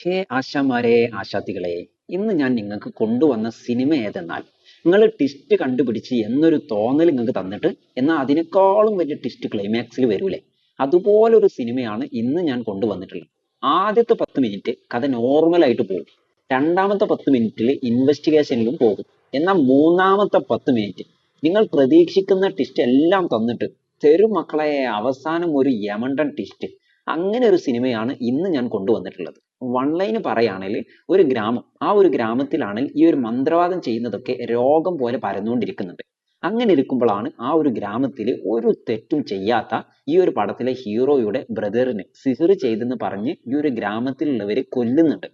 ഹേ ആശാമാരെ, ആശാത്തികളെ, ഇന്ന് ഞാൻ നിങ്ങൾക്ക് കൊണ്ടുവന്ന സിനിമ ഏതെന്നാൽ, നിങ്ങൾ ട്വിസ്റ്റ് കണ്ടുപിടിച്ച് എന്നൊരു തോന്നൽ നിങ്ങൾക്ക് തന്നിട്ട് എന്നാൽ അതിനേക്കാളും വലിയ ട്വിസ്റ്റ് ക്ലൈമാക്സിൽ വരൂലേ, അതുപോലൊരു സിനിമയാണ് ഇന്ന് ഞാൻ കൊണ്ടുവന്നിട്ടുള്ളത്. ആദ്യത്തെ 10 മിനിറ്റ് കഥ നോർമൽ ആയിട്ട് പോകും. രണ്ടാമത്തെ 10 മിനിറ്റിൽ ഇൻവെസ്റ്റിഗേഷനിലും പോകും. എന്നാൽ മൂന്നാമത്തെ 10 മിനിറ്റ് നിങ്ങൾ പ്രതീക്ഷിക്കുന്ന ട്വിസ്റ്റ് എല്ലാം തന്നിട്ട് തരും മക്കളെ, അവസാനം ഒരു യമണ്ടൻ ട്വിസ്റ്റ്. അങ്ങനെ ഒരു സിനിമയാണ് ഇന്ന് ഞാൻ കൊണ്ടുവന്നിട്ടുള്ളത്. വൺ ലൈന് പറയുകയാണെങ്കിൽ, ഒരു ഗ്രാമം, ആ ഒരു ഗ്രാമത്തിലാണ് ഈ ഒരു മന്ത്രവാദം ചെയ്യുന്നതൊക്കെ രോഗം പോലെ പരന്നുകൊണ്ടിരിക്കുന്നുണ്ട്. അങ്ങനെ ഇരിക്കുമ്പോഴാണ് ആ ഒരു ഗ്രാമത്തിൽ ഒരു തെറ്റും ചെയ്യാത്ത ഈ ഒരു പടത്തിലെ ഹീറോയുടെ ബ്രദറിന് സിഹിർ ചെയ്തെന്ന് പറഞ്ഞ് ഈ ഒരു ഗ്രാമത്തിലുള്ളവര് കൊല്ലുന്നുണ്ട്.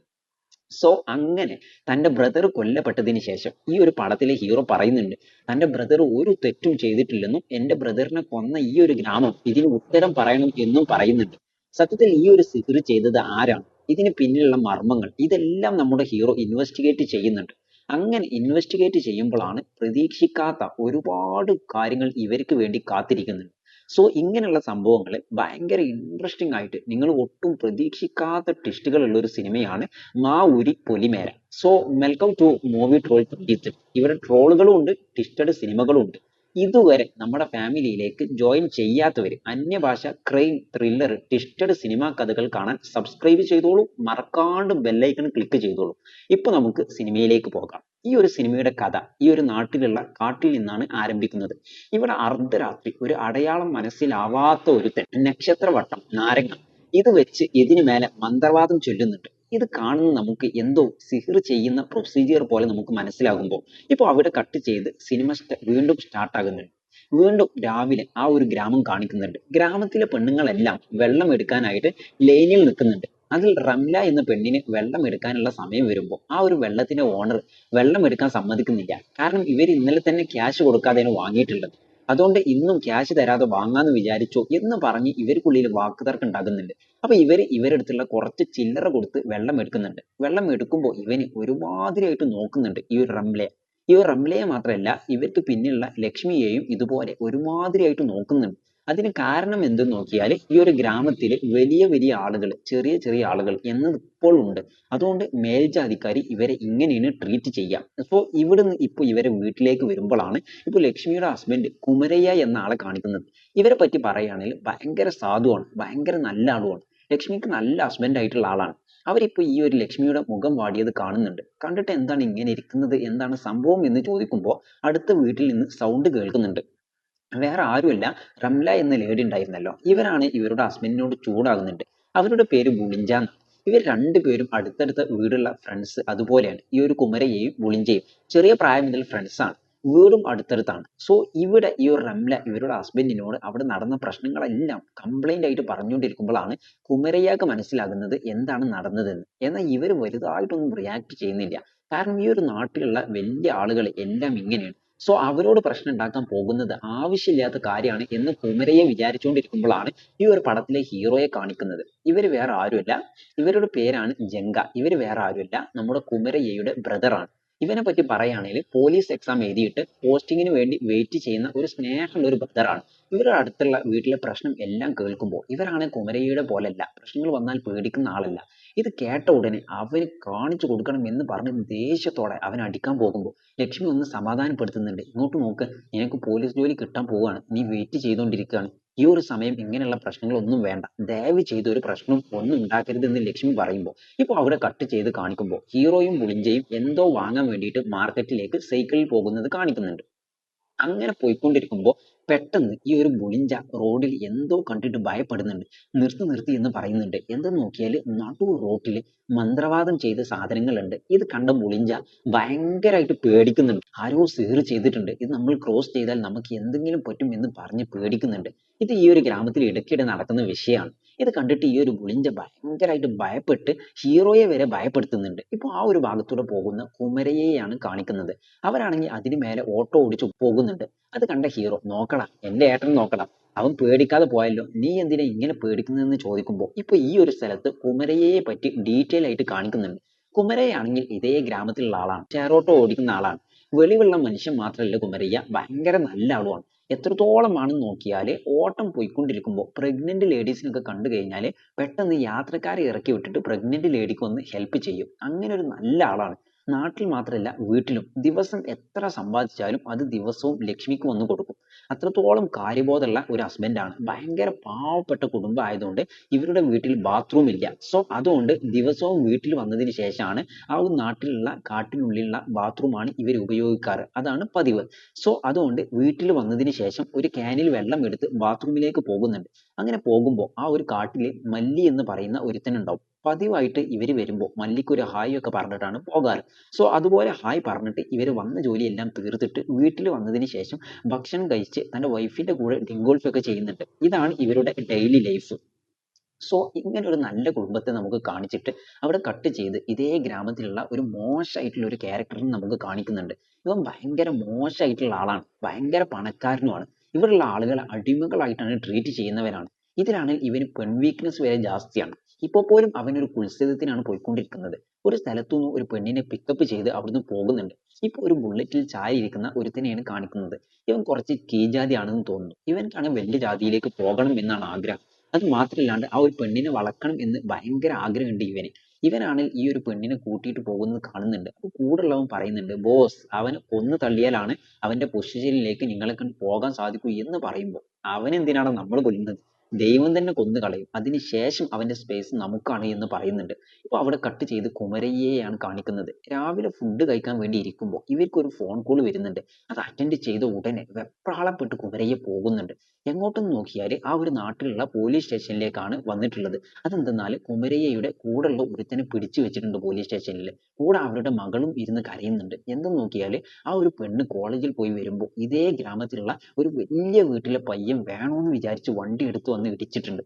സോ അങ്ങനെ തന്റെ ബ്രദർ കൊല്ലപ്പെട്ടതിന് ശേഷം ഈ ഒരു പടത്തിലെ ഹീറോ പറയുന്നുണ്ട്, തന്റെ ബ്രദർ ഒരു തെറ്റും ചെയ്തിട്ടില്ലെന്നും എന്റെ ബ്രദറിനെ കൊന്ന ഈ ഒരു ഗ്രാമം ഇതിന് ഉത്തരം പറയണം എന്നും പറയുന്നുണ്ട്. സത്യത്തിൽ ഈ ഒരു സിഹിർ ചെയ്തത് ആരാണ്, ഇതിന് പിന്നിലുള്ള മർമ്മങ്ങൾ, ഇതെല്ലാം നമ്മുടെ ഹീറോ ഇൻവെസ്റ്റിഗേറ്റ് ചെയ്യുന്നുണ്ട്. അങ്ങനെ ഇൻവെസ്റ്റിഗേറ്റ് ചെയ്യുമ്പോഴാണ് പ്രതീക്ഷിക്കാത്ത ഒരുപാട് കാര്യങ്ങൾ ഇവർക്ക് വേണ്ടി കാത്തിരിക്കുന്നുണ്ട്. സോ ഇങ്ങനെയുള്ള സംഭവങ്ങൾ ഭയങ്കര ഇൻട്രസ്റ്റിംഗ് ആയിട്ട്, നിങ്ങൾ ഒട്ടും പ്രതീക്ഷിക്കാത്ത ട്വിസ്റ്റുകൾ ഉള്ള ഒരു സിനിമയാണ് Maa Oori Polimera. So welcome to movie troll 23. ഇവിടെ ട്രോളുകളും ഉണ്ട്, ട്വിസ്റ്റഡ് സിനിമകളും ഉണ്ട്. ഇതുവരെ നമ്മുടെ ഫാമിലിയിലേക്ക് ജോയിൻ ചെയ്യാത്തവർ അന്യഭാഷ ക്രൈം ത്രില്ലർ ട്വിസ്റ്റഡ് സിനിമാ കഥകൾ കാണാൻ സബ്സ്ക്രൈബ് ചെയ്തോളൂ, മറക്കാണ്ട് ബെല്ലൈക്കൺ ക്ലിക്ക് ചെയ്തോളൂ. ഇപ്പൊ നമുക്ക് സിനിമയിലേക്ക് പോകാം. ഈ ഒരു സിനിമയുടെ കഥ ഈ ഒരു നാട്ടിലുള്ള കാട്ടിൽ നിന്നാണ് ആരംഭിക്കുന്നത്. ഇവിടെ അർദ്ധരാത്രി ഒരു അടയാളം മനസ്സിലാവാത്ത ഒരുത്തൻ നക്ഷത്രവട്ടം നാരങ്ങ ഇത് വെച്ച് ഇതിനു മേലെ മന്ത്രവാദം ചൊല്ലുന്നുണ്ട്. ഇത് കാണുന്ന നമുക്ക് എന്തോ സിഹിർ ചെയ്യുന്ന പ്രൊസീജിയർ പോലെ നമുക്ക് മനസ്സിലാകുമ്പോൾ ഇപ്പൊ അവിടെ കട്ട് ചെയ്ത് സിനിമ വീണ്ടും സ്റ്റാർട്ട് ആകുന്നുണ്ട്. വീണ്ടും രാവിലെ ആ ഒരു ഗ്രാമം കാണിക്കുന്നുണ്ട്. ഗ്രാമത്തിലെ പെണ്ണുങ്ങളെല്ലാം വെള്ളം എടുക്കാനായിട്ട് ലൈനിൽ നിൽക്കുന്നുണ്ട്. അതിൽ റംല എന്ന പെണ്ണിന് വെള്ളം എടുക്കാനുള്ള സമയം വരുമ്പോൾ ആ ഒരു വെള്ളത്തിന്റെ ഓണർ വെള്ളം എടുക്കാൻ സമ്മതിക്കുന്നില്ല. കാരണം ഇവർ ഇന്നലെ തന്നെ ക്യാഷ് കൊടുക്കാതെയാണ് വാങ്ങിയിട്ടുള്ളത്. അതുകൊണ്ട് ഇന്നും ക്യാഷ് തരാതെ വാങ്ങാന്ന് വിചാരിച്ചോ എന്ന് പറഞ്ഞ് ഇവർക്കുള്ളിൽ വാക്കുതർക്കം ഉണ്ടാകുന്നുണ്ട്. അപ്പൊ ഇവരെടുത്തുള്ള കുറച്ച് ചില്ലറ കൊടുത്ത് വെള്ളം എടുക്കുന്നുണ്ട്. വെള്ളം എടുക്കുമ്പോൾ ഇവന് ഒരുമാതിരിയായിട്ട് നോക്കുന്നുണ്ട് ഈ ഒരു റംലയെ. ഈ ഒരു റംലയെ മാത്രമല്ല, ഇവർക്ക് പിന്നിലുള്ള ലക്ഷ്മിയെയും ഇതുപോലെ ഒരുമാതിരിയായിട്ട് നോക്കുന്നുണ്ട്. അതിന് കാരണം എന്തെന്ന് നോക്കിയാൽ, ഈ ഒരു ഗ്രാമത്തിൽ വലിയ വലിയ ആളുകൾ, ചെറിയ ചെറിയ ആളുകൾ എന്നത് ഇപ്പോൾ ഉണ്ട്. അതുകൊണ്ട് മേൽജാതിക്കാർ ഇവരെ ഇങ്ങനെയാണ് ട്രീറ്റ് ചെയ്യാം. സോ ഇവിടുന്ന് ഇപ്പൊ ഇവരെ വീട്ടിലേക്ക് വരുമ്പോഴാണ് ഇപ്പൊ ലക്ഷ്മിയുടെ ഹസ്ബൻഡ് കുമരയ്യ എന്ന ആളെ കാണിക്കുന്നത്. ഇവരെ പറ്റി പറയുകയാണെങ്കിൽ ഭയങ്കര സാധുവാണ്, ഭയങ്കര നല്ല ആളുമാണ്. ലക്ഷ്മിക്ക് നല്ല ഹസ്ബൻഡ് ആയിട്ടുള്ള ആളാണ്. അവരിപ്പോ ഈ ഒരു ലക്ഷ്മിയുടെ മുഖം വാടിയത് കാണുന്നുണ്ട്. കണ്ടിട്ട് എന്താണ് ഇങ്ങനെ ഇരിക്കുന്നത്, എന്താണ് സംഭവം എന്ന് ചോദിക്കുമ്പോൾ അടുത്ത വീട്ടിൽ നിന്ന് സൗണ്ട് കേൾക്കുന്നുണ്ട്. വേറെ ആരുമല്ല, റംല എന്ന ലേഡി ഉണ്ടായിരുന്നല്ലോ, ഇവരാണ് ഇവരുടെ ഹസ്ബൻഡിനോട് ചൂടാകുന്നുണ്ട്. അവരുടെ പേര് ബുളിഞ്ച. ഇവർ രണ്ടുപേരും അടുത്തടുത്ത വീടുള്ള ഫ്രണ്ട്സ് അതുപോലെയാണ്. ഈ ഒരു കുമരയെയും ബുളിഞ്ചയും ചെറിയ പ്രായം മുതൽ ഫ്രണ്ട്സ് ആണ്. വീടും അടുത്തടുത്താണ്. സോ ഇവിടെ ഈ ഒരു റംല ഇവരുടെ ഹസ്ബൻഡിനോട് അവിടെ നടന്ന പ്രശ്നങ്ങളെല്ലാം കംപ്ലൈന്റ് ആയിട്ട് പറഞ്ഞുകൊണ്ടിരിക്കുമ്പോഴാണ് കുമരയ്യക്ക് മനസ്സിലാകുന്നത് എന്താണ് നടന്നതെന്ന്. എന്നാൽ ഇവർ വലുതായിട്ടൊന്നും റിയാക്ട് ചെയ്യുന്നില്ല. കാരണം ഈ ഒരു നാട്ടിലുള്ള വലിയ ആളുകൾ എല്ലാം ഇങ്ങനെയാണ്. സോ അവരോട് പ്രശ്നം ഉണ്ടാക്കാൻ പോകുന്നത് ആവശ്യമില്ലാത്ത കാര്യമാണ് എന്ന് കുമരയെ വിചാരിച്ചുകൊണ്ടിരിക്കുമ്പോഴാണ് ഈ ഒരു പടത്തിലെ ഹീറോയെ കാണിക്കുന്നത്. ഇവർ വേറെ ആരുമല്ല, ഇവരുടെ പേരാണ് ജങ്ക. ഇവർ വേറെ ആരുമല്ല, നമ്മുടെ കുമരയ്യയുടെ ബ്രദറാണ്. ഇവനെ പറ്റി പറയുകയാണെങ്കിൽ പോലീസ് എക്സാം എഴുതിയിട്ട് പോസ്റ്റിങ്ങിന് വേണ്ടി വെയിറ്റ് ചെയ്യുന്ന ഒരു സ്നേഹമുള്ള ഒരു ബ്രദറാണ്. ഇവരുടെ അടുത്തുള്ള വീട്ടിലെ പ്രശ്നം എല്ലാം കേൾക്കുമ്പോൾ ഇവരാണ് കുമരയ്യയുടെ പോലല്ല, പ്രശ്നങ്ങൾ വന്നാൽ പേടിക്കുന്ന ആളല്ല. ഇത് കേട്ട ഉടനെ അവന് കാണിച്ചു കൊടുക്കണം എന്ന് പറഞ്ഞ് ദേഷ്യത്തോടെ അവൻ അടിക്കാൻ പോകുമ്പോൾ ലക്ഷ്മി ഒന്ന് സമാധാനപ്പെടുത്തുന്നുണ്ട്. ഇങ്ങോട്ട് നോക്ക്, നിനക്ക് പോലീസ് ജോലി കിട്ടാൻ പോവാണ്, നീ വെയിറ്റ് ചെയ്തുകൊണ്ടിരിക്കുകയാണ്. ഈ ഒരു സമയം ഇങ്ങനെയുള്ള പ്രശ്നങ്ങളൊന്നും വേണ്ട, ദയവ് ചെയ്ത് ഒരു പ്രശ്നം ഒന്നും ഉണ്ടാക്കരുത് എന്ന് ലക്ഷ്മി പറയുമ്പോൾ ഇപ്പൊ അവിടെ കട്ട് ചെയ്ത് കാണിക്കുമ്പോൾ ഹീറോയും പുളിഞ്ചയും എന്തോ വാങ്ങാൻ വേണ്ടിയിട്ട് മാർക്കറ്റിലേക്ക് സൈക്കിളിൽ പോകുന്നത് കാണിക്കുന്നുണ്ട്. അങ്ങനെ പോയിക്കൊണ്ടിരിക്കുമ്പോൾ പെട്ടെന്ന് ഈ ഒരു ബുളിഞ്ച റോഡിൽ എന്തോ കണ്ടിട്ട് ഭയപ്പെടുന്നുണ്ട്. നിർത്തി നിർത്തി എന്ന് പറയുന്നുണ്ട്. എന്തെന്ന് നോക്കിയാൽ നടു റോട്ടിൽ മന്ത്രവാദം ചെയ്ത സാധനങ്ങളുണ്ട്. ഇത് കണ്ട ബുളിഞ്ച ഭയങ്കരമായിട്ട് പേടിക്കുന്നുണ്ട്. ആരോ സിഹിർ ചെയ്തിട്ടുണ്ട്, ഇത് നമ്മൾ ക്രോസ് ചെയ്താൽ നമുക്ക് എന്തെങ്കിലും പറ്റും എന്ന് പറഞ്ഞ് പേടിക്കുന്നുണ്ട്. ഇത് ഈ ഒരു ഗ്രാമത്തിൽ ഇടയ്ക്കിടെ നടക്കുന്ന വിഷയമാണ്. ഇത് കണ്ടിട്ട് ഈ ഒരു ബുളിഞ്ച ഭയങ്കരമായിട്ട് ഭയപ്പെട്ട് ഹീറോയെ വരെ ഭയപ്പെടുത്തുന്നുണ്ട്. ഇപ്പൊ ആ ഒരു ഭാഗത്തൂടെ പോകുന്ന കുമരയെയാണ് കാണിക്കുന്നത്. അവരാണെങ്കിൽ അതിന് മേലെ ഓട്ടോ ഓടിച്ചു പോകുന്നുണ്ട്. അത് കണ്ട ഹീറോ, നോക്കടാ എന്റെ ഏട്ടൻ നോക്കടാ, അവൻ പേടിക്കാതെ പോയല്ലോ, നീ എന്തിനാ ഇങ്ങനെ പേടിക്കുന്നതെന്ന് ചോദിക്കുമ്പോൾ ഇപ്പൊ ഈ ഒരു സ്ഥലത്ത് കുമരയെ പറ്റി ഡീറ്റെയിൽ ആയിട്ട് കാണിക്കുന്നുണ്ട്. കുമരയാണെങ്കിൽ ഇതേ ഗ്രാമത്തിലുള്ള ആളാണ്, ഷെയർ ഓട്ടോ ഓടിക്കുന്ന ആളാണ്. വെളിവുള്ള മനുഷ്യൻ മാത്രമല്ല കുമരയ്യ, ഭയങ്കര നല്ല ആളുമാണ്. എത്രത്തോളമാണെന്ന് നോക്കിയാൽ ഓട്ടം പോയിക്കൊണ്ടിരിക്കുമ്പോൾ പ്രഗ്നന്റ് ലേഡീസിനൊക്കെ കണ്ടു കഴിഞ്ഞാൽ പെട്ടെന്ന് യാത്രക്കാരെ ഇറക്കി വിട്ടിട്ട് പ്രഗ്നന്റ് ലേഡിക്ക് ഒന്ന് ഹെൽപ്പ് ചെയ്യും. അങ്ങനെ ഒരു നല്ല ആളാണ്. നാട്ടിൽ മാത്രമല്ല വീട്ടിലും ദിവസം എത്ര സമ്പാദിച്ചാലും അത് ദിവസവും ലക്ഷ്മിക്ക് വന്ന് കൊടുക്കും. അത്രത്തോളം കാര്യബോധമുള്ള ഒരു ഹസ്ബൻഡാണ്. ഭയങ്കര പാവപ്പെട്ട കുടുംബം ആയതുകൊണ്ട് ഇവരുടെ വീട്ടിൽ ബാത്റൂം ഇല്ല. സോ അതുകൊണ്ട് ദിവസവും വീട്ടിൽ വന്നതിന് ശേഷമാണ് ആ ഒരു നാട്ടിലുള്ള കാട്ടിനുള്ളിലുള്ള ബാത്റൂമാണ് ഇവർ ഉപയോഗിക്കാറ്. അതാണ് പതിവ്. സോ അതുകൊണ്ട് വീട്ടിൽ വന്നതിന് ശേഷം ഒരു ക്യാനിൽ വെള്ളം എടുത്ത് ബാത്റൂമിലേക്ക് പോകുന്നുണ്ട്. അങ്ങനെ പോകുമ്പോൾ ആ ഒരു കാട്ടിൽ മല്ലി എന്ന് പറയുന്ന ഒരുത്തനുണ്ടാവും. പതിവായിട്ട് ഇവര് വരുമ്പോൾ മല്ലിക്ക് ഒരു ഹായ് ഒക്കെ പറഞ്ഞിട്ടാണ് പോകാറ്. സോ അതുപോലെ ഹായ് പറഞ്ഞിട്ട് ഇവര് വന്ന ജോലിയെല്ലാം തീർത്തിട്ട് വീട്ടിൽ വന്നതിന് ശേഷം ഭക്ഷണം കഴിച്ച് തന്റെ വൈഫിന്റെ കൂടെ ഡിങ്കോൾഫ് ഒക്കെ ചെയ്യുന്നുണ്ട്. ഇതാണ് ഇവരുടെ ഡെയിലി ലൈഫ്. സോ ഇങ്ങനെ ഒരു നല്ല കുടുംബത്തെ നമുക്ക് കാണിച്ചിട്ട് അവിടെ കട്ട് ചെയ്ത് ഇതേ ഗ്രാമത്തിലുള്ള ഒരു മോശമായിട്ടുള്ള ഒരു ക്യാരക്ടറിനെ നമുക്ക് കാണിക്കുന്നുണ്ട്. ഇവൻ ഭയങ്കര മോശമായിട്ടുള്ള ആളാണ്. ഭയങ്കര പണക്കാരനുമാണ്. ഇവിടെയുള്ള ആളുകളെ അടിമകളായിട്ടാണ് ട്രീറ്റ് ചെയ്യുന്നവരാണ്. ഇതിലാണ് ഇവന് പെൺ വീക്ക്നെസ് വരെ ജാസ്തിയാണ്. ഇപ്പൊ പോലും അവനൊരു കുത്സിതത്തിനാണ് പോയിക്കൊണ്ടിരിക്കുന്നത്. ഒരു സ്ഥലത്തുനിന്ന് ഒരു പെണ്ണിനെ പിക്കപ്പ് ചെയ്ത് അവിടുന്ന് പോകുന്നുണ്ട്. ഇപ്പൊ ഒരു ബുള്ളറ്റിൽ ചാരി ഇരിക്കുന്ന ഒരുത്തനെയാണ് കാണിക്കുന്നത്. ഇവൻ കുറച്ച് കീഴ്ജാതിയാണെന്ന് തോന്നുന്നു. ഇവൻക്കാണ് വലിയ ജാതിയിലേക്ക് പോകണം എന്നാണ് ആഗ്രഹം. അത് മാത്രല്ലാണ്ട് ആ ഒരു പെണ്ണിനെ വളക്കണം എന്ന് ഭയങ്കര ആഗ്രഹമുണ്ട് ഇവന്. ഇവനാണ് ഈ ഒരു പെണ്ണിനെ കൂട്ടിയിട്ട് പോകുന്നത് കാണുന്നുണ്ട്. അപ്പൊ കൂടെയുള്ളവൻ പറയുന്നുണ്ട്, ബോസ് അവനെ കൊന്നു തള്ളിയാലാണ് അവന്റെ പൊസിഷനിലേക്ക് നിങ്ങളെ കൊണ്ട് പോകാൻ സാധിക്കൂ എന്ന് പറയുമ്പോൾ അവൻ എന്തിനാണ് നമ്മൾ കൊല്ലുന്നത്? ദൈവം തന്നെ കൊന്നു കളയും. അതിനുശേഷം അവന്റെ സ്പേസ് നമുക്കാണ് എന്ന് പറയുന്നുണ്ട്. ഇപ്പൊ അവിടെ കട്ട് ചെയ്ത് കുമരയ്യയാണ് കാണിക്കുന്നത്. രാവിലെ ഫുഡ് കഴിക്കാൻ വേണ്ടി ഇരിക്കുമ്പോൾ ഇവർക്ക് ഒരു ഫോൺ കോൾ വരുന്നുണ്ട്. അത് അറ്റൻഡ് ചെയ്ത ഉടനെ വെപ്രാളപ്പെട്ട് കുമരയ്യ പോകുന്നുണ്ട്. എങ്ങോട്ടെന്ന് നോക്കിയാൽ ആ ഒരു നാട്ടിലുള്ള പോലീസ് സ്റ്റേഷനിലേക്കാണ് വന്നിട്ടുള്ളത്. അതെന്തെന്നാൽ കുമരയ്യയുടെ കൂടെയുള്ള ഒരുത്തനെ പിടിച്ചു വെച്ചിട്ടുണ്ട് പോലീസ് സ്റ്റേഷനിൽ. കൂടെ അവരുടെ മകളും ഇരുന്ന് കരയുന്നുണ്ട്. എന്തെന്ന് നോക്കിയാൽ ആ ഒരു പെണ്ണ് കോളേജിൽ പോയി വരുമ്പോൾ ഇതേ ഗ്രാമത്തിലുള്ള ഒരു വലിയ വീട്ടിലെ പയ്യൻ വേണോന്ന് വിചാരിച്ച് വണ്ടി എടുത്ത് വന്ന് ഇടിച്ചിട്ടുണ്ട്.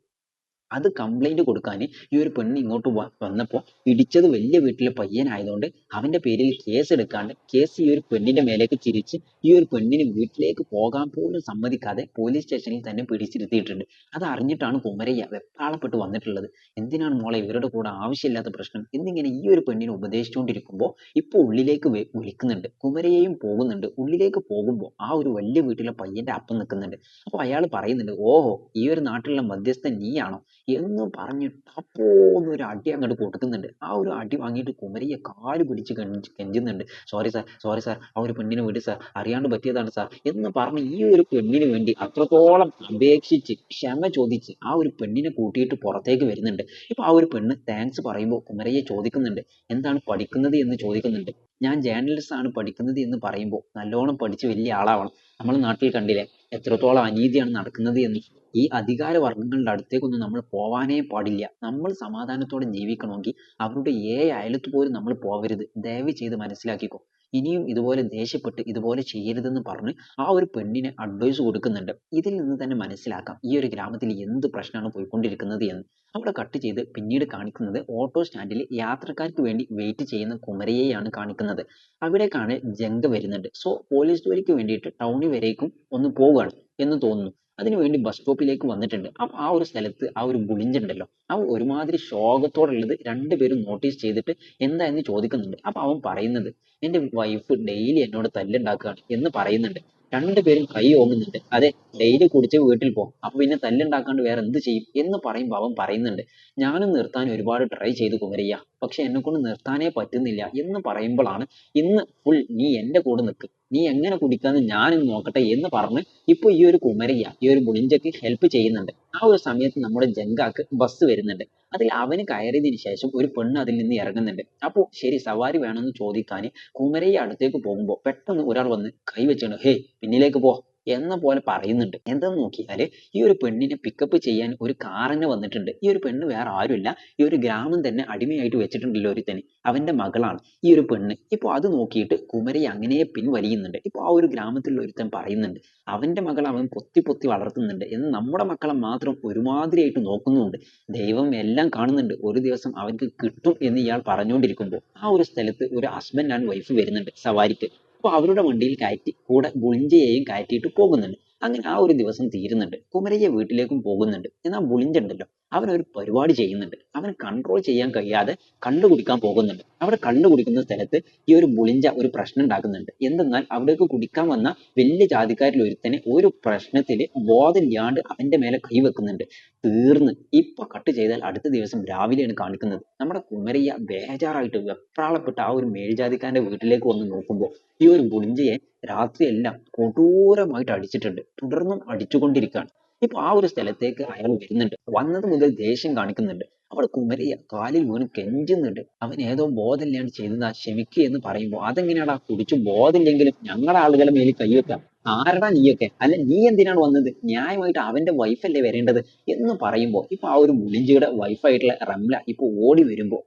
അത് കംപ്ലൈന്റ് കൊടുക്കാൻ ഈ ഒരു പെണ്ണ് ഇങ്ങോട്ട് വന്നപ്പോൾ ഇടിച്ചത് വലിയ വീട്ടിലെ പയ്യനായതുകൊണ്ട് അവന്റെ പേരിൽ കേസ് എടുക്കാണ്ട് കേസ് ഈ ഒരു പെണ്ണിന്റെ മേലേക്ക് തിരിച്ച് ഈ ഒരു പെണ്ണിന് വീട്ടിലേക്ക് പോകാൻ പോലും സമ്മതിക്കാതെ പോലീസ് സ്റ്റേഷനിൽ തന്നെ പിടിച്ചിരുത്തിയിട്ടുണ്ട്. അത് അറിഞ്ഞിട്ടാണ് കുമരയ്യ വെപ്രാളപ്പെട്ട് വന്നിട്ടുള്ളത്. എന്തിനാണ് മോളെ ഇവരുടെ കൂടെ ആവശ്യമില്ലാത്ത പ്രശ്നം എന്നിങ്ങനെ ഈ ഒരു പെണ്ണിനെ ഉപദേശിച്ചുകൊണ്ടിരിക്കുമ്പോൾ ഇപ്പൊ ഉള്ളിലേക്ക് വിളിക്കുന്നുണ്ട്. കുമരയ്യയും പോകുന്നുണ്ട്. ഉള്ളിലേക്ക് പോകുമ്പോൾ ആ ഒരു വലിയ വീട്ടിലെ പയ്യന്റെ അപ്പം നിൽക്കുന്നുണ്ട്. അപ്പൊ അയാൾ പറയുന്നുണ്ട്, ഓഹോ ഈ ഒരു നാട്ടിലുള്ള മധ്യസ്ഥൻ നീയാണോ എന്ന് പറഞ്ഞിട്ട് അപ്പോന്ന് ഒരു അടി അങ്ങോട്ട് കൊടുക്കുന്നുണ്ട്. ആ ഒരു അടി വാങ്ങിയിട്ട് കുമരയ്യ കാല് പിടിച്ച് കെഞ്ചുന്നുണ്ട്. സോറി സാർ, സോറി സാർ, ആ ഒരു പെണ്ണിനെ വിട് സാർ, അറിയാണ്ട് പറ്റിയതാണ് സാർ എന്ന് പറഞ്ഞ് ഈ ഒരു പെണ്ണിന് വേണ്ടി അത്രത്തോളം അപേക്ഷിച്ച് ക്ഷമ ചോദിച്ച് ആ ഒരു പെണ്ണിനെ കൂട്ടിയിട്ട് പുറത്തേക്ക് വരുന്നുണ്ട്. ഇപ്പൊ ആ ഒരു പെണ്ണ് താങ്ക്സ് പറയുമ്പോൾ കുമരയ്യ ചോദിക്കുന്നുണ്ട്, എന്താണ് പഠിക്കുന്നത് എന്ന് ചോദിക്കുന്നുണ്ട്. ഞാൻ ജേർണലിസ്റ്റ് ആണ് പഠിക്കുന്നത് എന്ന് പറയുമ്പോൾ നല്ലോണം പഠിച്ച് വലിയ ആളാവണം. നമ്മളെ നാട്ടിൽ കണ്ടില്ലേ എത്രത്തോളം അനീതിയാണ് നടക്കുന്നത് എന്ന്. ഈ അധികാര വർഗ്ഗങ്ങളുടെ അടുത്തേക്കൊന്നും നമ്മൾ പോവാനേ പാടില്ല. നമ്മൾ സമാധാനത്തോടെ ജീവിക്കണമെങ്കിൽ അവരുടെ അയലത്ത് പോലും നമ്മൾ പോവരുത്. ദയവ് ചെയ്ത് മനസ്സിലാക്കിക്കോ. ഇനിയും ഇതുപോലെ ദേഷ്യപ്പെട്ട് ഇതുപോലെ ചെയ്യരുതെന്ന് പറഞ്ഞ് ആ ഒരു പെണ്ണിനെ അഡ്വൈസ് കൊടുക്കുന്നുണ്ട്. ഇതിൽ നിന്ന് തന്നെ മനസ്സിലാക്കാം ഈ ഒരു ഗ്രാമത്തിൽ എന്ത് പ്രശ്നമാണ് പോയിക്കൊണ്ടിരിക്കുന്നത് എന്ന്. അവിടെ കട്ട് ചെയ്ത് പിന്നീട് കാണിക്കുന്നത് ഓട്ടോ സ്റ്റാൻഡിൽ യാത്രക്കാർക്ക് വേണ്ടി വെയിറ്റ് ചെയ്യുന്ന കുമരയെയാണ് കാണിക്കുന്നത്. അവിടേക്കാണ് ജങ്ക വരുന്നുണ്ട്. സോ പോലീസ് ജോലിക്ക് വേണ്ടിയിട്ട് ടൗണിൽ വരേക്കും ഒന്ന് പോവുകയാണ് എന്ന് തോന്നുന്നു. അതിനുവേണ്ടി ബസ് സ്റ്റോപ്പിലേക്ക് വന്നിട്ടുണ്ട്. അപ്പൊ ആ ഒരു സ്ഥലത്ത് ആ ഒരു ഗുളിഞ്ചുണ്ടല്ലോ, അവൻ ഒരുമാതിരി ശോകത്തോടുള്ളത് രണ്ടുപേരും നോട്ടീസ് ചെയ്തിട്ട് എന്താ എന്ന് ചോദിക്കുന്നുണ്ട്. അപ്പൊ അവൻ പറയുന്നത്, എന്റെ വൈഫ് ഡെയിലി എന്നോട് തല്ലുണ്ടാക്കുകയാണ് എന്ന് പറയുന്നുണ്ട്. രണ്ടുപേരും കൈ ഓങ്ങുന്നുണ്ട്. അതെ, ഡെയിലി കുടിച്ച് വീട്ടിൽ പോ, അപ്പൊ പിന്നെ തല്ലുണ്ടാക്കാണ്ട് വേറെ എന്ത് ചെയ്യും എന്ന് പറയുമ്പോൾ അവൻ പറയുന്നുണ്ട്, ഞാനും നിർത്താൻ ഒരുപാട് ട്രൈ ചെയ്തു കുമരയ്യ, പക്ഷെ എന്നെ കൊണ്ട് നിർത്താനേ പറ്റുന്നില്ല എന്ന് പറയുമ്പോഴാണ് ഇന്ന് ഫുൾ നീ എന്റെ കൂടെ നിൽക്ക്, നീ എങ്ങനെ കുടിക്കാന്ന് ഞാനൊന്ന് നോക്കട്ടെ എന്ന് പറഞ്ഞ് ഇപ്പൊ ഈ ഒരു കുമരയ്യ ഈ ഒരു മുളിഞ്ചക്ക് ഹെൽപ്പ് ചെയ്യുന്നുണ്ട്. ആ ഒരു സമയത്ത് നമ്മുടെ ജങ്കാക്ക് ബസ് വരുന്നുണ്ട്. അതിൽ അവന് കയറിയതിന് ശേഷം ഒരു പെണ്ണ് അതിൽ നിന്ന് ഇറങ്ങുന്നുണ്ട്. അപ്പൊ ശരി സവാരി വേണമെന്ന് ചോദിക്കാൻ കുമരയ്യ അടുത്തേക്ക് പോകുമ്പോൾ പെട്ടെന്ന് ഒരാൾ വന്ന് കൈ വെച്ചാണ്, ഹേ പിന്നിലേക്ക് പോ എന്ന പോലെ പറയുന്നുണ്ട്. എന്തെന്ന് നോക്കിയാല് ഈ ഒരു പെണ്ണിനെ പിക്കപ്പ് ചെയ്യാൻ ഒരു കാറിന് വന്നിട്ടുണ്ട്. ഈ ഒരു പെണ്ണ് വേറെ ആരുമില്ല, ഈ ഒരു ഗ്രാമം തന്നെ അടിമയായിട്ട് വെച്ചിട്ടുണ്ടല്ലോ ഒരുത്തന്, അവന്റെ മകളാണ് ഈ ഒരു പെണ്ണ്. ഇപ്പൊ അത് നോക്കിയിട്ട് കുമരയ്യ അങ്ങനെ പിൻവലിയുന്നുണ്ട്. ഇപ്പൊ ആ ഒരു ഗ്രാമത്തിലുള്ള ഒരുത്തൻ പറയുന്നുണ്ട്, അവന്റെ മകൾ അവൻ പൊത്തി പൊത്തി വളർത്തുന്നുണ്ട് എന്ന് നമ്മുടെ മക്കളെ മാത്രം ഒരുമാതിരിയായിട്ട് നോക്കുന്നുണ്ട്. ദൈവം എല്ലാം കാണുന്നുണ്ട്, ഒരു ദിവസം അവൻക്ക് കിട്ടും എന്ന് ഇയാൾ പറഞ്ഞുകൊണ്ടിരിക്കുമ്പോൾ ആ ഒരു സ്ഥലത്ത് ഒരു ഹസ്ബൻഡ് ആൻഡ് വൈഫ് വരുന്നുണ്ട് സവാരിക്ക്. അപ്പൊ അവരുടെ വണ്ടിയിൽ കയറ്റി കൂടെ ഗുളിഞ്ചയെയും കയറ്റിയിട്ട് പോകുന്നുണ്ട്. അങ്ങനെ ആ ഒരു ദിവസം തീരുന്നുണ്ട്. കുമരയ്യ വീട്ടിലേക്കും പോകുന്നുണ്ട്. എന്നാൽ ഗുളിഞ്ചുണ്ടല്ലോ അവനൊരു പരിപാടി ചെയ്യുന്നുണ്ട്. അവന് കൺട്രോൾ ചെയ്യാൻ കഴിയാതെ കള്ള് കുടിക്കാൻ പോകുന്നുണ്ട്. അവിടെ കള്ള് കുടിക്കുന്ന സ്ഥലത്ത് ഈ ഒരു പുളിഞ്ച ഒരു പ്രശ്നം ഉണ്ടാക്കുന്നുണ്ട്. എന്തെന്നാൽ അവിടേക്ക് കുടിക്കാൻ വന്ന വലിയ ജാതിക്കാരിൽ ഒരുത്തനെ ഒരു പ്രശ്നത്തില് ബോധമില്ലാണ്ട് അവന്റെ മേലെ കൈ വെക്കുന്നുണ്ട്. തീർന്ന്. ഇപ്പൊ കട്ട് ചെയ്താൽ അടുത്ത ദിവസം രാവിലെയാണ് കാണിക്കുന്നത്. നമ്മുടെ കുമരയ്യ ബേജാറായിട്ട് വെപ്രാളപ്പെട്ട് ആ ഒരു മേൽജാതിക്കാരന്റെ വീട്ടിലേക്ക് വന്ന് നോക്കുമ്പോൾ ഈ ഒരു പുളിഞ്ചയെ രാത്രിയെല്ലാം കൊടൂരമായിട്ട് അടിച്ചിട്ടുണ്ട്. തുടർന്നും അടിച്ചുകൊണ്ടിരിക്കുകയാണ്. ഇപ്പൊ ആ ഒരു സ്ഥലത്തേക്ക് അയാൾ വരുന്നുണ്ട്. വന്നത് മുതൽ ദേഷ്യം കാണിക്കുന്നുണ്ട്. അവിടെ കുമരയ്യ കാലിൽ വീണ് കെഞ്ചുന്നുണ്ട്. അവൻ ഏതോ ബോധമില്ലാണ്ട് ചെയ്തതാ, ക്ഷമിക്കുക എന്ന് പറയുമ്പോൾ അതെങ്ങനെയാടാ, കുടിച്ചു ബോധമില്ലെങ്കിലും ഞങ്ങളുടെ ആളുകളെ മേലിൽ കൈവെക്കാം, ആരടാ നീയൊക്കെ, അല്ല നീ എന്തിനാണ് വന്നത്, ന്യായമായിട്ട് അവന്റെ വൈഫല്ലേ വരേണ്ടത് എന്ന് പറയുമ്പോൾ ഇപ്പൊ ആ ഒരു മുലിഞ്ചിയുടെ വൈഫായിട്ടുള്ള റംല ഇപ്പൊ ഓടി വരുമ്പോ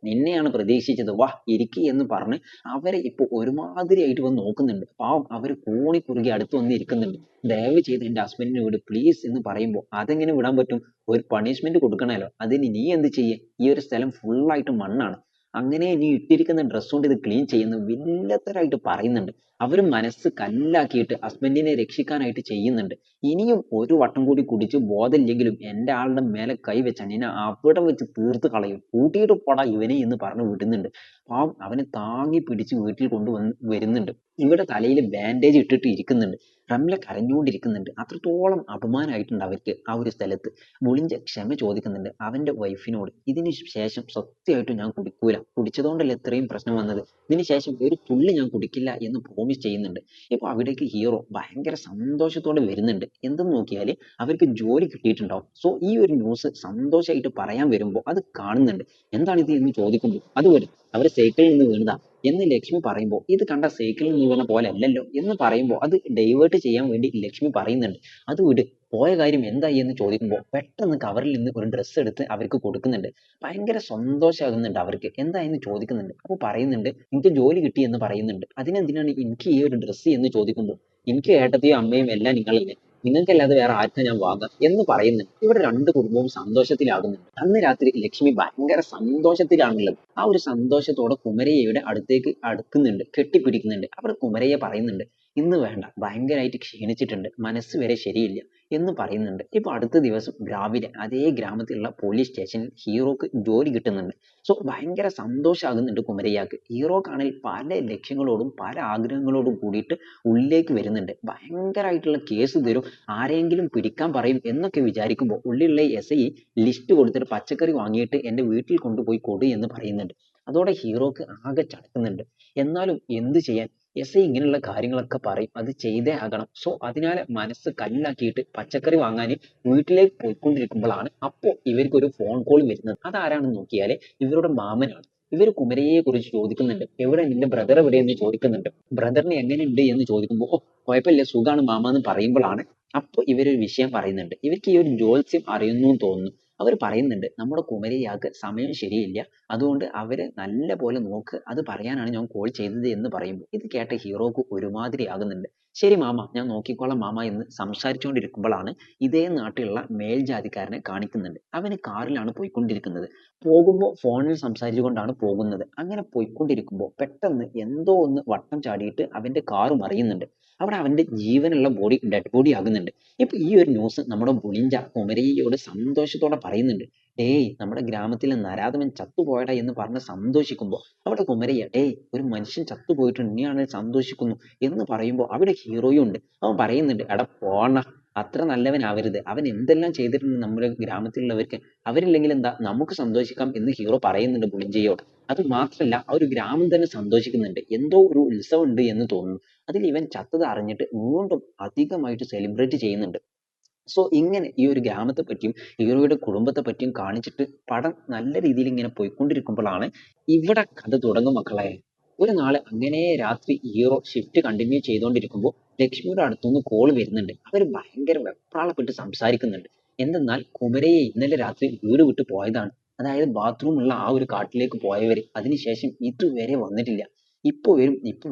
നിന്നെയാണ് പ്രതീക്ഷിച്ചത്, വാ ഇരിക്ക് എന്ന് പറഞ്ഞ് അവരെ ഇപ്പൊ ഒരുമാതിരിയായിട്ട് വന്ന് നോക്കുന്നുണ്ട്. പാവം അവര് കൂണി കുറുകി അടുത്ത് വന്ന് ഇരിക്കുന്നുണ്ട്. ദയവ് ചെയ്ത് എന്റെ ഹസ്ബൻഡിനെ വിട് പ്ലീസ് എന്ന് പറയുമ്പോൾ അതെങ്ങനെ വിടാൻ പറ്റും, ഒരു പണിഷ്മെന്റ് കൊടുക്കണമല്ലോ. അതിന് നീ എന്ത് ചെയ്യേ, ഈ ഒരു സ്ഥലം ഫുള്ളായിട്ട് മണ്ണാണ്, അങ്ങനെ നീ ഇട്ടിരിക്കുന്ന ഡ്രസ് കൊണ്ട് ഇത് ക്ലീൻ ചെയ്യുന്നു വില്ലത്തരായിട്ട് പറയുന്നുണ്ട്. അവര് മനസ്സ് കല്ലാക്കിയിട്ട് ഹസ്ബൻഡിനെ രക്ഷിക്കാനായിട്ട് ചെയ്യുന്നുണ്ട്. ഇനിയും ഒരു വട്ടം കൂടി കുടിച്ച് ബോധമില്ലെങ്കിലും എന്റെ ആളുടെ മേലെ കൈ വെച്ചാൽ നിന്നെ അവിടെ വെച്ച് തീർത്ത് കളയും, കൂട്ടിയിട്ട് പോടാ ഇവനെ എന്ന് പറഞ്ഞ് വിടുന്നുണ്ട്. പാവം അവനെ താങ്ങി പിടിച്ച് വീട്ടിൽ കൊണ്ടുവന്ന് വരുന്നുണ്ട്. ഇവിടെ തലയിൽ ബാൻഡേജ് ഇട്ടിട്ട് ഇരിക്കുന്നുണ്ട്. റംല കരഞ്ഞുകൊണ്ടിരിക്കുന്നുണ്ട്. അത്രത്തോളം അപമാനമായിട്ടുണ്ട് അവർക്ക് ആ ഒരു സ്ഥലത്ത്. മുളിഞ്ച ക്ഷമ ചോദിക്കുന്നുണ്ട് അവന്റെ വൈഫിനോട്. ഇതിന് ശേഷം സത്യമായിട്ടും ഞാൻ കുടിക്കൂല, കുടിച്ചതുകൊണ്ടല്ലേ ഇത്രയും പ്രശ്നം വന്നത്, ഇതിന് ശേഷം ഒരു തുള്ളി ഞാൻ കുടിക്കില്ല എന്ന് പ്രോമിസ് ചെയ്യുന്നുണ്ട്. ഇപ്പൊ അവിടേക്ക് ഹീറോ ഭയങ്കര സന്തോഷത്തോടെ വരുന്നുണ്ട്. എന്തെന്ന് നോക്കിയാല് അവർക്ക് ജോലി കിട്ടിയിട്ടുണ്ടാവും. സോ ഈ ഒരു ന്യൂസ് സന്തോഷമായിട്ട് പറയാൻ വരുമ്പോൾ അത് കാണുന്നുണ്ട്. എന്താണിത് എന്ന് ചോദിക്കുമ്പോൾ അത് വരും അവര് സൈക്കിളിൽ നിന്ന് വീണതാ എന്ന് ലക്ഷ്മി പറയുമ്പോൾ ഇത് കണ്ട സൈക്കിളിൽ നിന്ന് വീണ പോലെ അല്ലല്ലോ എന്ന് പറയുമ്പോൾ അത് ഡൈവേർട്ട് ചെയ്യാൻ വേണ്ടി ലക്ഷ്മി പറയുന്നുണ്ട്. അത് വിട്, പോയ കാര്യം എന്തായി എന്ന് ചോദിക്കുമ്പോൾ പെട്ടെന്ന് കവറിൽ നിന്ന് ഒരു ഡ്രസ്സ് എടുത്ത് അവർക്ക് കൊടുക്കുന്നുണ്ട്. ഭയങ്കര സന്തോഷമാകുന്നുണ്ട് അവർക്ക്. എന്തായെന്ന് ചോദിക്കുന്നുണ്ട്. അപ്പോൾ പറയുന്നുണ്ട് എനിക്ക് ജോലി കിട്ടി എന്ന് പറയുന്നുണ്ട്. അതിനെന്തിനാണ് എനിക്ക് ഈ ഒരു ഡ്രസ്സ് എന്ന് ചോദിക്കുമ്പോൾ എനിക്ക് ഏട്ടത്തിയും അമ്മയും എല്ലാം നിങ്ങളല്ലേ, നിങ്ങൾക്കല്ലാതെ വേറെ ആർക്കാ ഞാൻ വാങ്ങാം എന്ന് പറയുന്നുണ്ട്. ഇവിടെ രണ്ട് കുടുംബവും സന്തോഷത്തിലാകുന്നുണ്ട്. അന്ന് രാത്രി ലക്ഷ്മി ഭയങ്കര സന്തോഷത്തിലാണുള്ളത്. ആ ഒരു സന്തോഷത്തോടെ കുമരയ്യയുടെ അടുത്തേക്ക് അടുക്കുന്നുണ്ട്, കെട്ടിപ്പിടിക്കുന്നുണ്ട്. അവിടെ കുമരയ്യ പറയുന്നുണ്ട് ഇന്ന് വേണ്ട, ഭയങ്കരമായിട്ട് ക്ഷീണിച്ചിട്ടുണ്ട്, മനസ്സ് വരെ ശരിയില്ല എന്ന് പറയുന്നുണ്ട്. ഇപ്പൊ അടുത്ത ദിവസം രാവിലെ അതേ ഗ്രാമത്തിലുള്ള പോലീസ് സ്റ്റേഷനിൽ ഹീറോക്ക് ജോലി കിട്ടുന്നുണ്ട്. സോ ഭയങ്കര സന്തോഷമാകുന്നുണ്ട് കുമരയ്യക്ക്. ഹീറോക്കാണെങ്കിൽ പല ലക്ഷ്യങ്ങളോടും പല ആഗ്രഹങ്ങളോടും കൂടിയിട്ട് ഉള്ളിലേക്ക് വരുന്നുണ്ട്. ഭയങ്കരമായിട്ടുള്ള കേസ് തരും, ആരെങ്കിലും പിടിക്കാൻ പറയും എന്നൊക്കെ വിചാരിക്കുമ്പോൾ ഉള്ളിലുള്ള എസ് ഐ ലിസ്റ്റ് കൊടുത്തിട്ട് പച്ചക്കറി വാങ്ങിയിട്ട് എന്റെ വീട്ടിൽ കൊണ്ടുപോയി കൊടു എന്ന് പറയുന്നുണ്ട്. അതോടെ ഹീറോക്ക് ആകെ ചടക്കുന്നുണ്ട്. എന്നാലും എന്ത് ചെയ്യാൻ, എസ് ഐ ഇങ്ങനെയുള്ള കാര്യങ്ങളൊക്കെ പറയും, അത് ചെയ്തേ ആകണം. സോ അതിനാൽ മനസ്സ് കല്ലാക്കിയിട്ട് പച്ചക്കറി വാങ്ങാൻ വീട്ടിലേക്ക് പോയിക്കൊണ്ടിരിക്കുമ്പോഴാണ് അപ്പോ ഇവർക്ക് ഒരു ഫോൺ കോൾ വരുന്നത്. അതാരാണെന്ന് നോക്കിയാല് ഇവരുടെ മാമനാണ്. ഇവര് കുമരയെ കുറിച്ച് ചോദിക്കുന്നുണ്ട്. എവിടെ നിന്റെ ബ്രദർ എവിടെ എന്ന് ചോദിക്കുന്നുണ്ട്. ബ്രദറിന് എങ്ങനെയുണ്ട് എന്ന് ചോദിക്കുമ്പോൾ കുഴപ്പമില്ല സുഖാണ് മാമ എന്ന് പറയുമ്പോഴാണ് അപ്പൊ ഇവരൊരു വിഷയം പറയുന്നുണ്ട്. ഇവർക്ക് ഈ ഒരു ജ്യോത്സ്യം അറിയുന്നു എന്ന് തോന്നുന്നു. അവർ പറയുന്നുണ്ട് നമ്മുടെ കുമരയ്യക്ക് സമയം ശരിയില്ല, അതുകൊണ്ട് അവരെ നല്ല പോലെ നോക്ക്, അത് പറയാനാണ് ഞാൻ കോൾ ചെയ്തത് എന്ന് പറയുമ്പോൾ ഇത് കേട്ട ഹീറോക്ക് ഒരുമാതിരി ആകുന്നുണ്ട്. ശരി മാമ, ഞാൻ നോക്കിക്കോളാം മാമ എന്ന് സംസാരിച്ചുകൊണ്ടിരിക്കുമ്പോഴാണ് ഇതേ നാട്ടിലുള്ള മേൽജാതിക്കാരനെ കാണിക്കുന്നുണ്ട്. അവന് കാറിലാണ് പോയിക്കൊണ്ടിരിക്കുന്നത്. പോകുമ്പോൾ ഫോണിൽ സംസാരിച്ചുകൊണ്ടാണ് പോകുന്നത്. അങ്ങനെ പോയിക്കൊണ്ടിരിക്കുമ്പോൾ പെട്ടെന്ന് എന്തോ ഒന്ന് വട്ടം ചാടിയിട്ട് അവന്റെ കാറ് മറിയുന്നുണ്ട്. അവിടെ അവന്റെ ജീവനുള്ള ബോഡി ഡെഡ് ബോഡി ആകുന്നുണ്ട്. ഇപ്പൊ ഈ ഒരു ന്യൂസ് നമ്മുടെ പുളിഞ്ച കുമരയ്യയോട് സന്തോഷത്തോടെ പറയുന്നുണ്ട്. ഡേയ് നമ്മുടെ ഗ്രാമത്തിലെ നരാധമൻ ചത്തുപോയടാ എന്ന് പറഞ്ഞ് സന്തോഷിക്കുമ്പോൾ അവിടെ കുമരയ്യ ഒരു മനുഷ്യൻ ചത്തുപോയിട്ടുണ്ട് നീയാണ് സന്തോഷിക്കുന്നു എന്ന് പറയുമ്പോൾ അവിടെ ഹീറോയും ഉണ്ട്. അവൻ പറയുന്നുണ്ട് എടാ പോണ, അത്ര നല്ലവനാവരുത്, അവൻ എന്തെല്ലാം ചെയ്തിട്ടുണ്ട് നമ്മുടെ ഗ്രാമത്തിലുള്ളവർക്ക്, അവരില്ലെങ്കിൽ എന്താ നമുക്ക് സന്തോഷിക്കാം എന്ന് ഹീറോ പറയുന്നുണ്ട് പുളിഞ്ചയോട്. അത് മാത്രല്ല ആ ഒരു ഗ്രാമം തന്നെ സന്തോഷിക്കുന്നുണ്ട്. എന്തോ ഒരു ഉത്സവം ഉണ്ട് എന്ന് തോന്നുന്നു. അതിൽ ഇവൻ ചത്തത് അറിഞ്ഞിട്ട് വീണ്ടും അധികമായിട്ട് സെലിബ്രേറ്റ് ചെയ്യുന്നുണ്ട്. സോ ഇങ്ങനെ ഈ ഒരു ഗ്രാമത്തെ പറ്റിയും ഹീറോയുടെ കുടുംബത്തെ പറ്റിയും കാണിച്ചിട്ട് പടം നല്ല രീതിയിൽ ഇങ്ങനെ പോയിക്കൊണ്ടിരിക്കുമ്പോഴാണ് ഇവിടെ കഥ തുടങ്ങും മക്കളെ. ഒരു നാള് അങ്ങനെ രാത്രി ഹീറോ ഷിഫ്റ്റ് കണ്ടിന്യൂ ചെയ്തുകൊണ്ടിരിക്കുമ്പോൾ ലക്ഷ്മിയുടെ അടുത്തുനിന്ന് കോൾ വരുന്നുണ്ട്. അവര് ഭയങ്കര വെപ്രാളപ്പെട്ട് സംസാരിക്കുന്നുണ്ട്. എന്തെന്നാൽ കുമരയെ ഇന്നലെ രാത്രി വീട് വിട്ട് പോയതാണ്. അതായത് ബാത്റൂം ഉള്ള ആ ഒരു കാട്ടിലേക്ക് പോയവര് അതിനുശേഷം ഇതുവരെ വന്നിട്ടില്ല. ഇപ്പൊ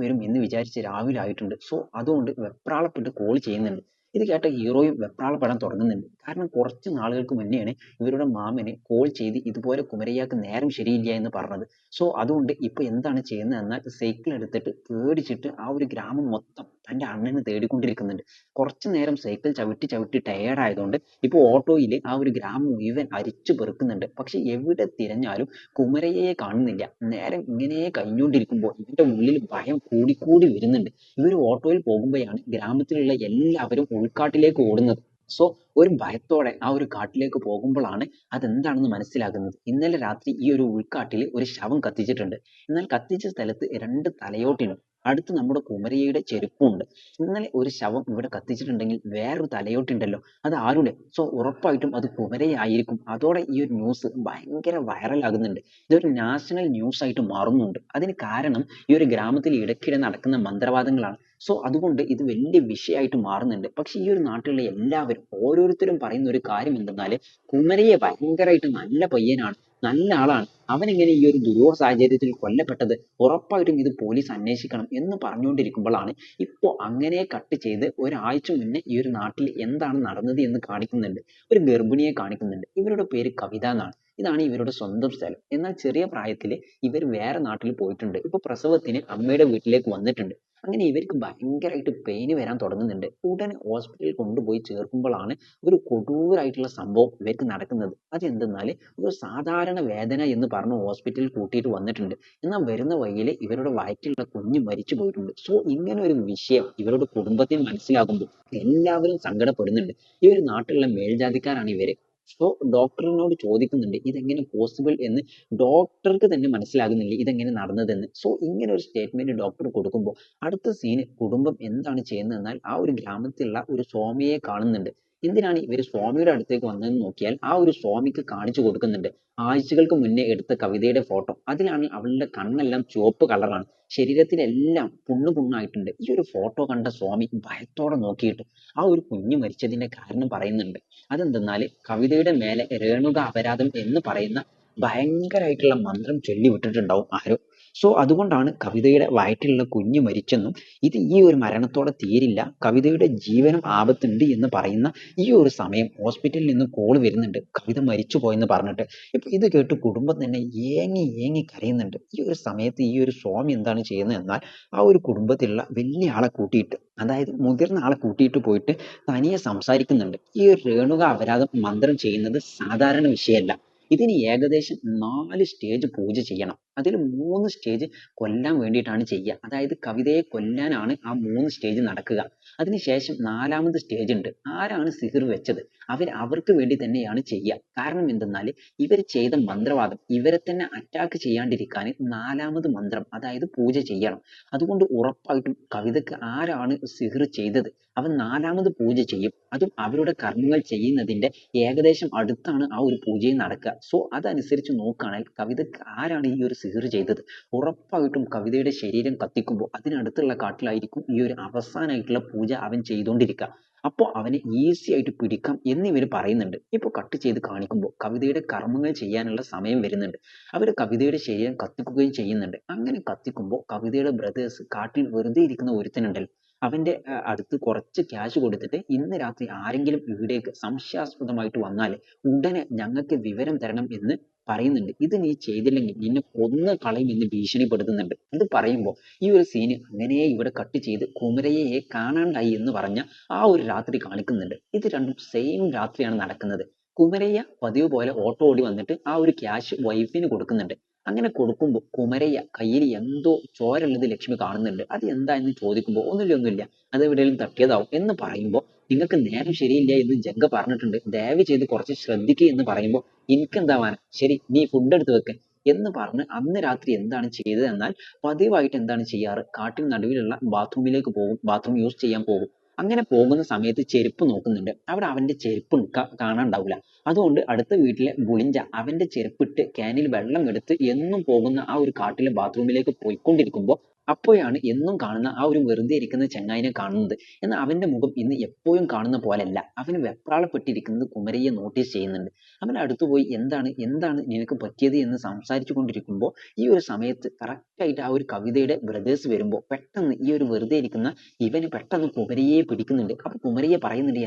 വരും എന്ന് വിചാരിച്ച് രാവിലെ ആയിട്ടുണ്ട്. സോ അതുകൊണ്ട് വെപ്രാളപ്പെട്ട് കോൾ ചെയ്യുന്നുണ്ട്. ഇത് കേട്ട ഹീറോയും വെപ്രാളപ്പെടാൻ തുടങ്ങുന്നുണ്ട്. കാരണം കുറച്ച് നാളുകൾക്ക് മുന്നെയാണ് ഇവരുടെ മാമന് കോൾ ചെയ്ത് ഇതുപോലെ കുമരയ്യക്ക് നേരം ശരിയില്ല എന്ന് പറഞ്ഞത്. സോ അതുകൊണ്ട് ഇപ്പൊ എന്താണ് ചെയ്യുന്നത് എന്നാൽ സൈക്കിൾ എടുത്തിട്ട് പേടിച്ചിട്ട് ആ ഒരു ഗ്രാമം മൊത്തം തന്റെ അണ്ണനെ തേടിക്കൊണ്ടിരിക്കുന്നുണ്ട്. കുറച്ചു നേരം സൈക്കിൾ ചവിട്ടി ചവിട്ടി ടയേർഡ് ആയതുകൊണ്ട് ഇപ്പൊ ഓട്ടോയിൽ ആ ഒരു ഗ്രാമം മുഴുവൻ അരിച്ചു പെറുക്കുന്നുണ്ട്. പക്ഷെ എവിടെ തിരഞ്ഞാലും കുമരയ്യയെ കാണുന്നില്ല. നേരം ഇങ്ങനെ കഴിഞ്ഞുകൊണ്ടിരിക്കുമ്പോൾ ഇവന്റെ ഉള്ളിൽ ഭയം കൂടിക്കൂടി വരുന്നുണ്ട്. ഇവർ ഓട്ടോയിൽ പോകുമ്പോഴാണ് ഗ്രാമത്തിലുള്ള എല്ലാവരും ഉൾക്കാട്ടിലേക്ക് ഓടുന്നത്. സോ ഒരു ഭയത്തോടെ ആ ഒരു കാട്ടിലേക്ക് പോകുമ്പോഴാണ് അതെന്താണെന്ന് മനസ്സിലാകുന്നത്. ഇന്നലെ രാത്രി ഈ ഒരു ഉൾക്കാട്ടിൽ ഒരു ശവം കത്തിച്ചിട്ടുണ്ട്. എന്നാൽ കത്തിച്ച സ്ഥലത്ത് രണ്ട് തലയോട്ടിയുണ്ട്. അടുത്ത് നമ്മുടെ കുമരയ്യയുടെ ചെരുപ്പുണ്ട്. ഇന്നലെ ഒരു ശവം ഇവിടെ കത്തിച്ചിട്ടുണ്ടെങ്കിൽ വേറൊരു തലയോട്ടുണ്ടല്ലോ, അത് ആരുടെ? സോ ഉറപ്പായിട്ടും അത് കുമരയ്യ ആയിരിക്കും. അതോടെ ഈ ഒരു ന്യൂസ് ഭയങ്കര viral ആകുന്നുണ്ട്. ഇതൊരു നാഷണൽ ന്യൂസ് ആയിട്ട് മാറുന്നുണ്ട്. അതിന് കാരണം ഈ ഒരു ഗ്രാമത്തിൽ ഇടയ്ക്കിടെ നടക്കുന്ന മന്ത്രവാദങ്ങളാണ്. സോ അതുകൊണ്ട് ഇത് വലിയ വിഷയമായിട്ട് മാറുന്നുണ്ട്. പക്ഷെ ഈ ഒരു നാട്ടിലുള്ള എല്ലാവരും ഓരോരുത്തരും പറയുന്ന ഒരു കാര്യം എന്തെന്നാല് കുമരയ്യ ഭയങ്കരമായിട്ട് നല്ല പയ്യനാണ്, നല്ല ആളാണ്, അവൻ എങ്ങനെ ഈ ഒരു ദുരൂഹ സാഹചര്യത്തിൽ കൊല്ലപ്പെട്ടത്, ഉറപ്പായിട്ടും ഇത് പോലീസ് അന്വേഷിക്കണം എന്ന് പറഞ്ഞുകൊണ്ടിരിക്കുമ്പോഴാണ് ഇപ്പൊ അങ്ങനെ കട്ട് ചെയ്ത് ഒരാഴ്ച മുന്നേ ഈ ഒരു നാട്ടിൽ എന്താണ് നടന്നത് എന്ന് കാണിക്കുന്നുണ്ട്. ഒരു ഗർഭിണിയെ കാണിക്കുന്നുണ്ട്. ഇവരുടെ പേര് കവിത എന്നാണ്. ഇതാണ് ഇവരുടെ സ്വന്തം സ്ഥലം. എന്നാൽ ചെറിയ പ്രായത്തിൽ ഇവർ വേറെ നാട്ടിൽ പോയിട്ടുണ്ട്. ഇപ്പൊ പ്രസവത്തിന് അമ്മയുടെ വീട്ടിലേക്ക് വന്നിട്ടുണ്ട്. അങ്ങനെ ഇവർക്ക് ഭയങ്കരമായിട്ട് പെയിൻ വരാൻ തുടങ്ങുന്നുണ്ട്. ഉടനെ ഹോസ്പിറ്റലിൽ കൊണ്ടുപോയി ചേർക്കുമ്പോഴാണ് ഒരു കൊടൂരായിട്ടുള്ള സംഭവം ഇവർക്ക് നടക്കുന്നത്. അതെന്തെന്നാല് ഒരു സാധാരണ വേദന എന്ന് പറഞ്ഞ് ഹോസ്പിറ്റലിൽ കൂട്ടിയിട്ട് വന്നിട്ടുണ്ട്. എന്നാൽ വരുന്ന വഴിയിൽ ഇവരുടെ വയറ്റിലുള്ള കുഞ്ഞ് മരിച്ചു പോയിട്ടുണ്ട്. സോ ഇങ്ങനെ ഒരു വിഷയം ഇവരുടെ കുടുംബത്തിന് മനസ്സിലാകുമ്പോൾ എല്ലാവരും സങ്കടപ്പെടുന്നുണ്ട്. ഈ ഒരു നാട്ടിലുള്ള മേൽജാതിക്കാരാണ് ഇവര്. സോ ഡോക്ടറിനോട് ചോദിക്കുന്നുണ്ട് ഇതെങ്ങനെ പോസിബിൾ എന്ന്. ഡോക്ടർക്ക് തന്നെ മനസ്സിലാകുന്നില്ല ഇതെങ്ങനെ നടന്നതെന്ന്. സോ ഇങ്ങനെ ഒരു സ്റ്റേറ്റ്മെന്റ് ഡോക്ടർ കൊടുക്കുമ്പോൾ അടുത്ത സീന് കുടുംബം എന്താണ് ചെയ്യുന്നത് എന്നാൽ ആ ഒരു ഗ്രാമത്തിലുള്ള ഒരു സ്വാമിയെ കാണുന്നുണ്ട്. എന്തിനാണ് ഇവർ സ്വാമിയുടെ അടുത്തേക്ക് വന്നതെന്ന് നോക്കിയാൽ ആ ഒരു സ്വാമിക്ക് കാണിച്ചു കൊടുക്കുന്നുണ്ട് ആഴ്ചകൾക്ക് മുന്നേ എടുത്ത കവിതയുടെ ഫോട്ടോ. അതിലാണ് അവളുടെ കണ്ണെല്ലാം ചുവപ്പ് കളറാണ്, ശരീരത്തിലെല്ലാം പുണ്ണായിട്ടുണ്ട്. ഈ ഒരു ഫോട്ടോ കണ്ട സ്വാമി ഭയത്തോടെ നോക്കിയിട്ട് ആ ഒരു കുഞ്ഞ് മരിച്ചതിന്റെ കാരണം പറയുന്നുണ്ട്. അതെന്തെന്നാല് കവിതയുടെ മേലെ രേണുക അപരാധം എന്ന് പറയുന്ന ഭയങ്കരമായിട്ടുള്ള മന്ത്രം ചൊല്ലി വിട്ടിട്ടുണ്ടാവും ആരോ. സോ അതുകൊണ്ടാണ് കവിതയുടെ വയറ്റിലുള്ള കുഞ്ഞ് മരിച്ചെന്നും ഇത് ഈ ഒരു മരണത്തോടെ തീരില്ല, കവിതയുടെ ജീവനും ആപത്തുണ്ട് എന്ന് പറയുന്ന ഈ ഒരു സമയം ഹോസ്പിറ്റലിൽ നിന്ന് കോൾ വരുന്നുണ്ട് കവിത മരിച്ചു പോയെന്ന് പറഞ്ഞിട്ട്. ഇപ്പൊ ഇത് കേട്ട് കുടുംബം തന്നെ ഏങ്ങി ഏങ്ങി കരയുന്നുണ്ട്. ഈ ഒരു സമയത്ത് ഈ ഒരു സ്വാമി എന്താണ് ചെയ്യുന്നത് എന്നാൽ ആ ഒരു കുടുംബത്തിലുള്ള വലിയ ആളെ കൂട്ടിയിട്ട്, അതായത് മുതിർന്ന ആളെ കൂട്ടിയിട്ട് പോയിട്ട് തനിയെ സംസാരിക്കുന്നുണ്ട്. ഈ ഒരു രേണുക അപരാധം മന്ത്രം ചെയ്യുന്നത് സാധാരണ വിഷയമല്ല. ഇതിന് ഏകദേശം 4 സ്റ്റേജ് പൂജ ചെയ്യണം. അതിൽ 3 സ്റ്റേജ് കൊല്ലാൻ വേണ്ടിയിട്ടാണ് ചെയ്യുക. അതായത് കവിതയെ കൊല്ലാനാണ് ആ 3 സ്റ്റേജ് നടക്കുക. അതിനുശേഷം 4ാമത് സ്റ്റേജ് ഉണ്ട്. ആരാണ് സിഹിർ വെച്ചത് അവർക്ക് വേണ്ടി തന്നെയാണ് ചെയ്യുക. കാരണം എന്തെന്നാല് ഇവർ ചെയ്ത മന്ത്രവാദം ഇവരെ തന്നെ അറ്റാക്ക് ചെയ്യാണ്ടിരിക്കാൻ 4ാമത് മന്ത്രം അതായത് പൂജ ചെയ്യണം. അതുകൊണ്ട് ഉറപ്പായിട്ടും കവിതയ്ക്ക് ആരാണ് സിഹിർ ചെയ്തത് അവൻ 4ാമത് പൂജ ചെയ്യും. അതും അവരുടെ കർമ്മങ്ങൾ ചെയ്യുന്നതിന്റെ ഏകദേശം അടുത്താണ് ആ ഒരു പൂജയും നടക്കുക. സോ അതനുസരിച്ച് നോക്കുകയാണെങ്കിൽ കവിതയ്ക്ക് ആരാണ് ഈ ഒരു സിഹിർ ചെയ്തത് ഉറപ്പായിട്ടും കവിതയുടെ ശരീരം കത്തിക്കുമ്പോൾ അതിനടുത്തുള്ള കാട്ടിലായിരിക്കും ഈ ഒരു അവസാനമായിട്ടുള്ള പൂജ അവൻ ചെയ്തുകൊണ്ടിരിക്കുക. അപ്പോൾ അവനെ ഈസി ആയിട്ട് പിടിക്കാം എന്നിവർ പറയുന്നുണ്ട്. ഇപ്പൊ കട്ട് ചെയ്ത് കാണിക്കുമ്പോൾ കവിതയുടെ കർമ്മങ്ങൾ ചെയ്യാനുള്ള സമയം വരുന്നുണ്ട്. അവർ കവിതയുടെ ശരീരം കത്തിക്കുകയും ചെയ്യുന്നുണ്ട്. അങ്ങനെ കത്തിക്കുമ്പോൾ കവിതയുടെ ബ്രദേഴ്സ് കാട്ടിൽ വെറുതെ ഇരിക്കുന്ന ഒരുത്തനുണ്ടല്ലോ, അവന്റെ അടുത്ത് കുറച്ച് ക്യാഷ് കൊടുത്തിട്ട് ഇന്ന് രാത്രി ആരെങ്കിലും ഇവിടേക്ക് സംശയാസ്പദമായിട്ട് വന്നാൽ ഉടനെ ഞങ്ങൾക്ക് വിവരം തരണം എന്ന് പറയുന്നുണ്ട്. ഇത് നീ ചെയ്തില്ലെങ്കിൽ നിന്നെ കൊന്ന് കളയും എന്ന് ഭീഷണിപ്പെടുത്തുന്നുണ്ട്. ഇത് പറയുമ്പോൾ ഈ ഒരു സീന് അങ്ങനെ ഇവിടെ കട്ട് ചെയ്ത് കുമരയ്യയെ കാണാണ്ടായി എന്ന് പറഞ്ഞ ആ ഒരു രാത്രി കാണിക്കുന്നുണ്ട്. ഇത് രണ്ടും സെയിം രാത്രിയാണ് നടക്കുന്നത്. കുമരയ്യ പതിവ് പോലെ ഓട്ടോ ഓടി വന്നിട്ട് ആ ഒരു ക്യാഷ് വൈഫിന് കൊടുക്കുന്നുണ്ട്. അങ്ങനെ കൊടുക്കുമ്പോൾ കുമരയ്യ കയ്യിൽ എന്തോ ചോരുള്ളത് ലക്ഷ്മി കാണുന്നുണ്ട്. അത് എന്താ എന്ന് ചോദിക്കുമ്പോൾ ഒന്നുമില്ല അത് എവിടെയെങ്കിലും തട്ടിയതാവും എന്ന് പറയുമ്പോൾ നിങ്ങൾക്ക് നേരം ശരിയില്ല എന്ന് ജഗ്ഗ പറഞ്ഞിട്ടുണ്ട്, ദയവ് ചെയ്ത് കുറച്ച് ശ്രദ്ധിക്കുക എന്ന് പറയുമ്പോൾ എനിക്കെന്താവാൻ, ശരി നീ ഫുഡ് എടുത്ത് വെക്ക് എന്ന് പറഞ്ഞ് അന്ന് രാത്രി എന്താണ് ചെയ്തത് എന്നാൽ പതിവായിട്ട് എന്താണ് ചെയ്യാറ്, കാട്ടിൽ നടുവിലുള്ള ബാത്റൂമിലേക്ക് പോകും, ബാത്റൂം യൂസ് ചെയ്യാൻ പോകും. അങ്ങനെ പോകുന്ന സമയത്ത് ചെരുപ്പ് നോക്കുന്നുണ്ട്. അവിടെ അവന്റെ ചെരുപ്പ് കാണാണ്ടാവില്ല. അതുകൊണ്ട് അടുത്ത വീട്ടിലെ ഗുളിഞ്ച അവന്റെ ചെരുപ്പിട്ട് ക്യാനിൽ വെള്ളം എടുത്ത് എന്നും പോകുന്ന ആ ഒരു കാട്ടിലെ ബാത്റൂമിലേക്ക് പോയിക്കൊണ്ടിരിക്കുമ്പോൾ അപ്പോഴാണ് എന്നും കാണുന്ന ആ ഒരു വെറുതെ ഇരിക്കുന്ന ചങ്ങായിനെ കാണുന്നത്. എന്നാൽ അവന്റെ മുഖം ഇന്ന് എപ്പോഴും കാണുന്ന പോലെയല്ല. അവന് വെപ്രാളപ്പെട്ടിരിക്കുന്നത് കുമരയെ നോട്ടീസ് ചെയ്യുന്നുണ്ട്. അവൻ അടുത്ത് പോയി എന്താണ് നിനക്ക് പറ്റിയത് എന്ന് സംസാരിച്ചു കൊണ്ടിരിക്കുമ്പോൾ ഈ ഒരു സമയത്ത് correct ആയിട്ട് ആ ഒരു കവിതയുടെ ബ്രദേഴ്സ് വരുമ്പോൾ പെട്ടെന്ന് ഈ ഒരു വെറുതെ ഇരിക്കുന്ന ഇവന് പെട്ടെന്ന് കുമരയെ പിടിക്കുന്നുണ്ട്. അപ്പൊ കുമരയെ പറയുന്നുണ്ട്,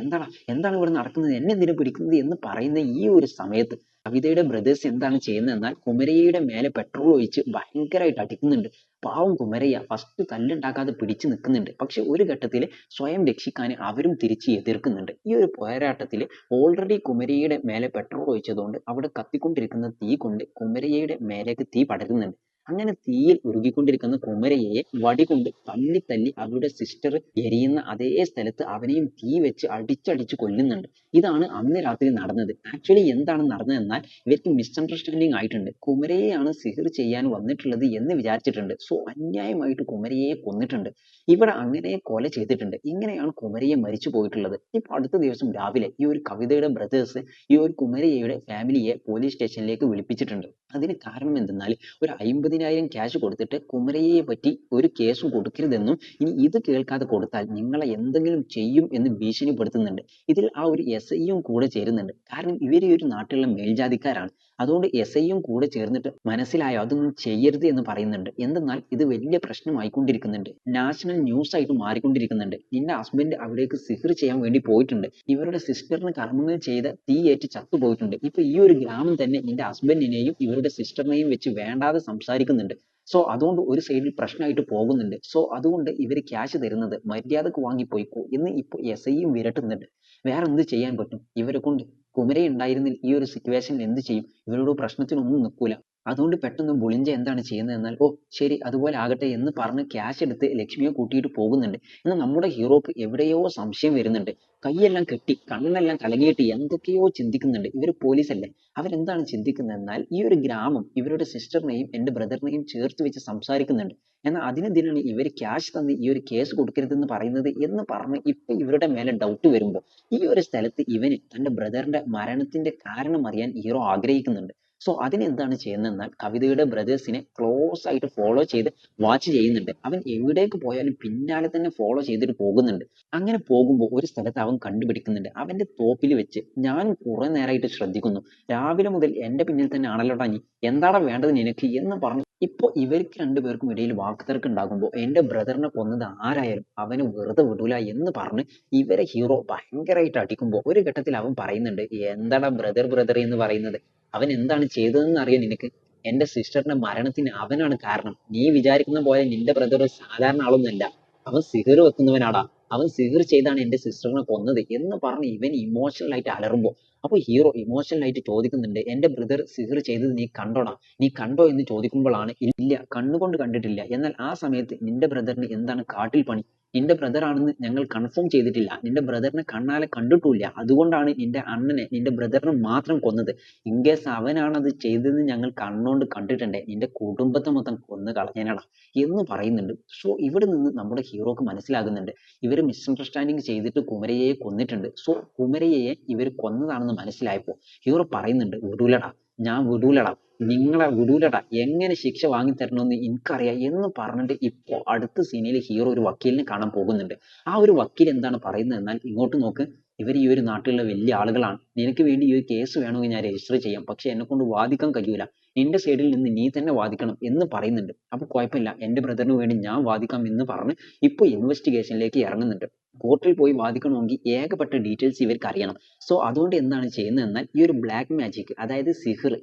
എന്താണ് ഇവിടെ നടക്കുന്നത്, എന്നെ എന്തിനാ പിടിക്കുന്നത് എന്ന് പറയുന്ന ഈ ഒരു സമയത്ത് കവിതയുടെ ബ്രദേഴ്സ് എന്താണ് ചെയ്യുന്നത് എന്നാൽ കുമരയുടെ മേലെ പെട്രോൾ ഒഴിച്ച് ഭയങ്കരമായിട്ട് അടിക്കുന്നുണ്ട്. പാവം കുമരയ്യ ഫസ്റ്റ് തല്ലുണ്ടാക്കാതെ പിടിച്ചു നിൽക്കുന്നുണ്ട്. പക്ഷെ ഒരു ഘട്ടത്തിൽ സ്വയം രക്ഷിക്കാൻ അവരും തിരിച്ച് എതിർക്കുന്നുണ്ട്. ഈ ഒരു പോരാട്ടത്തിൽ ഓൾറെഡി കുമരയുടെ മേലെ പെട്രോൾ ഒഴിച്ചതുകൊണ്ട് അവിടെ കത്തിക്കൊണ്ടിരിക്കുന്ന തീ കൊണ്ട് കുമരയുടെ മേലേക്ക് തീ പടരുന്നുണ്ട്. അങ്ങനെ തീയിൽ ഉരുകിക്കൊണ്ടിരിക്കുന്ന കുമരയെ വടി കൊണ്ട് തല്ലി തല്ലി അവരുടെ സിസ്റ്റർ എരിയുന്ന അതേ സ്ഥലത്ത് അവനെയും തീ വെച്ച് അടിച്ചടിച്ച് കൊല്ലുന്നുണ്ട്. ഇതാണ് അന്ന് രാത്രി നടന്നത്. ആക്ച്വലി എന്താണ് നടന്നതെന്നാൽ ഇവർക്ക് മിസ്അണ്ടർസ്റ്റാൻഡിങ് ആയിട്ടുണ്ട്. കുമരയെയാണ് സിഹിർ ചെയ്യാൻ വന്നിട്ടുള്ളത് എന്ന് വിചാരിച്ചിട്ടുണ്ട്. സോ അന്യായമായിട്ട് കുമരയെ കൊന്നിട്ടുണ്ട്. ഇവിടെ അങ്ങനെ കൊല ചെയ്തിട്ടുണ്ട്. ഇങ്ങനെയാണ് കുമരയെ മരിച്ചു പോയിട്ടുള്ളത്. ഇപ്പൊ അടുത്ത ദിവസം രാവിലെ ഈ ഒരു കവിതയുടെ ബ്രദേഴ്സ് ഈ ഒരു കുമരയുടെ ഫാമിലിയെ പോലീസ് സ്റ്റേഷനിലേക്ക് വിളിപ്പിച്ചിട്ടുണ്ട്. അതിന് കാരണം എന്തെന്നാൽ ഒരു 50,000 ക്യാഷ് കൊടുത്തിട്ട് കുമരയെ പറ്റി ഒരു കേസും കൊടുക്കരുതെന്നും ഇനി ഇത് കേൾക്കാതെ കൊടുത്താൽ നിങ്ങളെ എന്തെങ്കിലും ചെയ്യും എന്ന് ഭീഷണിപ്പെടുത്തുന്നുണ്ട്. ഇതിൽ ആ ഒരു SIയും കൂടെ ചേരുന്നുണ്ട്. കാരണം ഇവര് ഈ ഒരു നാട്ടിലുള്ള മേൽജാതിക്കാരാണ്. അതുകൊണ്ട് SIയും കൂടെ ചേർന്നിട്ട് മനസ്സിലായോ അതൊന്നും ചെയ്യരുത് എന്ന് പറയുന്നുണ്ട്. എന്തെന്നാൽ ഇത് വലിയ പ്രശ്നമായിക്കൊണ്ടിരിക്കുന്നുണ്ട്. നാഷണൽ ന്യൂസ് ആയിട്ട് മാറിക്കൊണ്ടിരിക്കുന്നുണ്ട്. നിന്റെ ഹസ്ബൻഡ് അവിടേക്ക് സിഹിർ ചെയ്യാൻ വേണ്ടി പോയിട്ടുണ്ട്. ഇവരുടെ സിസ്റ്ററിന് കർമ്മങ്ങൾ ചെയ്ത തീയേറ്റ് ചത്തുപോയിട്ടുണ്ട്. ഇപ്പൊ ഈ ഒരു ഗ്രാമം തന്നെ നിന്റെ ഹസ്ബൻഡിനെയും ഇവരുടെ സിസ്റ്ററിനെയും വെച്ച് വേണ്ടാതെ സംസാരിക്കുന്നുണ്ട്. സോ അതുകൊണ്ട് ഒരു സൈഡിൽ പ്രശ്നമായിട്ട് പോകുന്നുണ്ട്. സോ അതുകൊണ്ട് ഇവര് ക്യാഷ് തരുന്നത് മര്യാദക്ക് വാങ്ങി പോയിക്കോ എന്ന് ഇപ്പൊ SIയും വിരട്ടുന്നുണ്ട്. വേറെ എന്ത് ചെയ്യാൻ പറ്റും ഇവരെ കൊണ്ട്? കുമര ഉണ്ടായിരുന്നെങ്കിൽ ഈ ഒരു സിറ്റുവേഷനിൽ എന്ത് ചെയ്യും? ഇവരോട് പ്രശ്നത്തിനൊന്നും നിൽക്കൂല. അതുകൊണ്ട് പെട്ടെന്ന് ബുളിഞ്ച എന്താണ് ചെയ്യുന്നത് എന്നാൽ ഓ ശരി അതുപോലെ ആകട്ടെ എന്ന് പറഞ്ഞ് ക്യാഷ് എടുത്ത് ലക്ഷ്മിയെ കൂട്ടിയിട്ട് പോകുന്നുണ്ട്. എന്നാൽ നമ്മുടെ ഹീറോക്ക് എവിടെയോ സംശയം വരുന്നുണ്ട്. കൈയെല്ലാം കെട്ടി കണ്ണെല്ലാം കലങ്ങിയിട്ട് എന്തൊക്കെയോ ചിന്തിക്കുന്നുണ്ട്. ഇവർ പോലീസ് അല്ലേ, അവരെന്താണ് ചിന്തിക്കുന്നത് എന്നാൽ ഈ ഒരു ഗ്രാമം ഇവരുടെ സിസ്റ്ററിനെയും എൻ്റെ ബ്രദറിനെയും ചേർത്ത് വെച്ച് സംസാരിക്കുന്നുണ്ട്. എന്നാൽ അതിനെതിരാണ് ഇവർ ക്യാഷ് തന്ന് ഈ ഒരു കേസ് കൊടുക്കരുതെന്ന് പറയുന്നത് എന്ന് പറഞ്ഞ് ഇപ്പൊ ഇവരുടെ മേലെ ഡൗട്ട് വരുമ്പോൾ ഈ ഒരു സ്ഥലത്ത് ഇവന് തൻ്റെ ബ്രദറിന്റെ മരണത്തിന്റെ കാരണം അറിയാൻ ഹീറോ ആഗ്രഹിക്കുന്നുണ്ട്. സോ അതിനെന്താണ് ചെയ്യുന്നത് എന്നാൽ കവിതയുടെ ബ്രദേഴ്സിനെ ക്ലോസ് ആയിട്ട് ഫോളോ ചെയ്ത് വാച്ച് ചെയ്യുന്നുണ്ട്. അവൻ എവിടേക്ക് പോയാലും പിന്നാലെ തന്നെ ഫോളോ ചെയ്തിട്ട് പോകുന്നുണ്ട്. അങ്ങനെ പോകുമ്പോൾ ഒരു സ്ഥലത്ത് അവൻ കണ്ടുപിടിക്കുന്നുണ്ട്. അവന്റെ തോപ്പിൽ വെച്ച് ഞാൻ കുറെ നേരമായിട്ട് ശ്രദ്ധിക്കുന്നു, രാവിലെ മുതൽ എന്റെ പിന്നിൽ തന്നെ ആണല്ലോടാ നീ, എന്താടാ വേണ്ടത് നിനക്ക് എന്ന് പറഞ്ഞു. ഇപ്പൊ ഇവർക്ക് രണ്ടുപേർക്കും ഇടയിൽ വാക്കുതർക്കം ഉണ്ടാകുമ്പോൾ എന്റെ ബ്രദറിനെ കൊന്നത് ആരായാലും അവനെ വെറുതെ വിടൂല എന്ന് പറഞ്ഞ് ഇവരെ ഹീറോ ഭയങ്കരമായിട്ട് അടിക്കുമ്പോൾ ഒരു ഘട്ടത്തിൽ അവൻ പറയുന്നുണ്ട്, എന്താടാ ബ്രദർ എന്ന് പറയുന്നത്, അവൻ എന്താണ് ചെയ്തതെന്ന് അറിയാൻ നിനക്ക്? എന്റെ സിസ്റ്ററിന്റെ മരണത്തിന് അവനാണ് കാരണം. നീ വിചാരിക്കുന്ന പോലെ നിന്റെ ബ്രദർ സാധാരണ ആളൊന്നുമല്ല, അവൻ സിഹിർ വെക്കുന്നവനാടാ, അവൻ സിഹിർ ചെയ്താണ് എന്റെ സിസ്റ്ററിനെ കൊന്നത് എന്ന് പറഞ്ഞ് ഇവൻ ഇമോഷണൽ ആയിട്ട് അലറുമ്പോ അപ്പൊ ഹീറോ ഇമോഷണൽ ആയിട്ട് ചോദിക്കുന്നുണ്ട്, എന്റെ ബ്രദർ സിഹിർ ചെയ്തത് നീ കണ്ടോടാ, നീ കണ്ടോ എന്ന് ചോദിക്കുമ്പോഴാണ് ഇല്ല കണ്ണുകൊണ്ട് കണ്ടിട്ടില്ല. എന്നാൽ ആ സമയത്ത് നിന്റെ ബ്രദറിന് എന്താണ് കാട്ടിൽ പണി, നിന്റെ ബ്രദർ ആണെന്ന് ഞങ്ങൾ കൺഫേം ചെയ്തിട്ടില്ല, നിന്റെ ബ്രദറിനെ കണ്ണാലെ കണ്ടിട്ടില്ല, അതുകൊണ്ടാണ് നിന്റെ അണ്ണനെ നിന്റെ ബ്രദറിനെ മാത്രം കൊന്നത്. ഇൻ കേസ് അവനാണ് അത് ചെയ്തതെന്ന് ഞങ്ങൾ കണ്ണോണ്ട് കണ്ടിട്ടുണ്ടേ നിന്റെ കുടുംബത്തെ മൊത്തം കൊന്നു കളഞ്ഞേനടാ എന്ന് പറയുന്നുണ്ട്. സോ ഇവിടെ നിന്ന് നമ്മുടെ ഹീറോക്ക് മനസ്സിലാകുന്നുണ്ട് ഇവര് മിസ്അണ്ടർസ്റ്റാൻഡിങ് ചെയ്തിട്ട് കുമരയെ കൊന്നിട്ടുണ്ട്. സോ കുമരയെ ഇവർ കൊന്നതാണെന്ന് മനസ്സിലായപ്പോ ഹീറോ പറയുന്നുണ്ട്, വിടൂലടാ, ഞാൻ വിടൂലടാ, നിങ്ങളെ വിടൂലടാ, എങ്ങനെ ശിക്ഷ വാങ്ങിത്തരണമെന്ന് എനിക്കറിയാം എന്ന് പറഞ്ഞിട്ട് ഇപ്പോ അടുത്ത സീനിൽ ഹീറോ ഒരു വക്കീലിനെ കാണാൻ പോകുന്നുണ്ട്. ആ ഒരു വക്കീൽ എന്താണ് പറയുന്നത് എന്നാൽ, ഇങ്ങോട്ട് നോക്ക്, ഇവർ ഈ ഒരു നാട്ടിലുള്ള വലിയ ആളുകളാണ്, നിനക്ക് വേണ്ടി ഈ ഒരു കേസ് വേണമെങ്കിൽ ഞാൻ രജിസ്റ്റർ ചെയ്യാം, പക്ഷെ എന്നെ കൊണ്ട് വാദിക്കാൻ കഴിയൂല, നിന്റെ സൈഡിൽ നിന്ന് നീ തന്നെ വാദിക്കണം എന്ന് പറയുന്നുണ്ട്. അപ്പൊ കുഴപ്പമില്ല, എന്റെ ബ്രദറിന് വേണ്ടി ഞാൻ വാദിക്കാം എന്ന് പറഞ്ഞ് ഇപ്പൊ ഇൻവെസ്റ്റിഗേഷനിലേക്ക് ഇറങ്ങുന്നുണ്ട്. കോർട്ടിൽ പോയി വാദിക്കണമെങ്കിൽ ഏകപ്പെട്ട ഡീറ്റെയിൽസ് ഇവർക്ക് അറിയണം. സോ അതുകൊണ്ട് എന്താണ് ചെയ്യുന്നത് എന്നാൽ ഈ ഒരു ബ്ലാക്ക് മാജിക് അതായത് സിഹിർ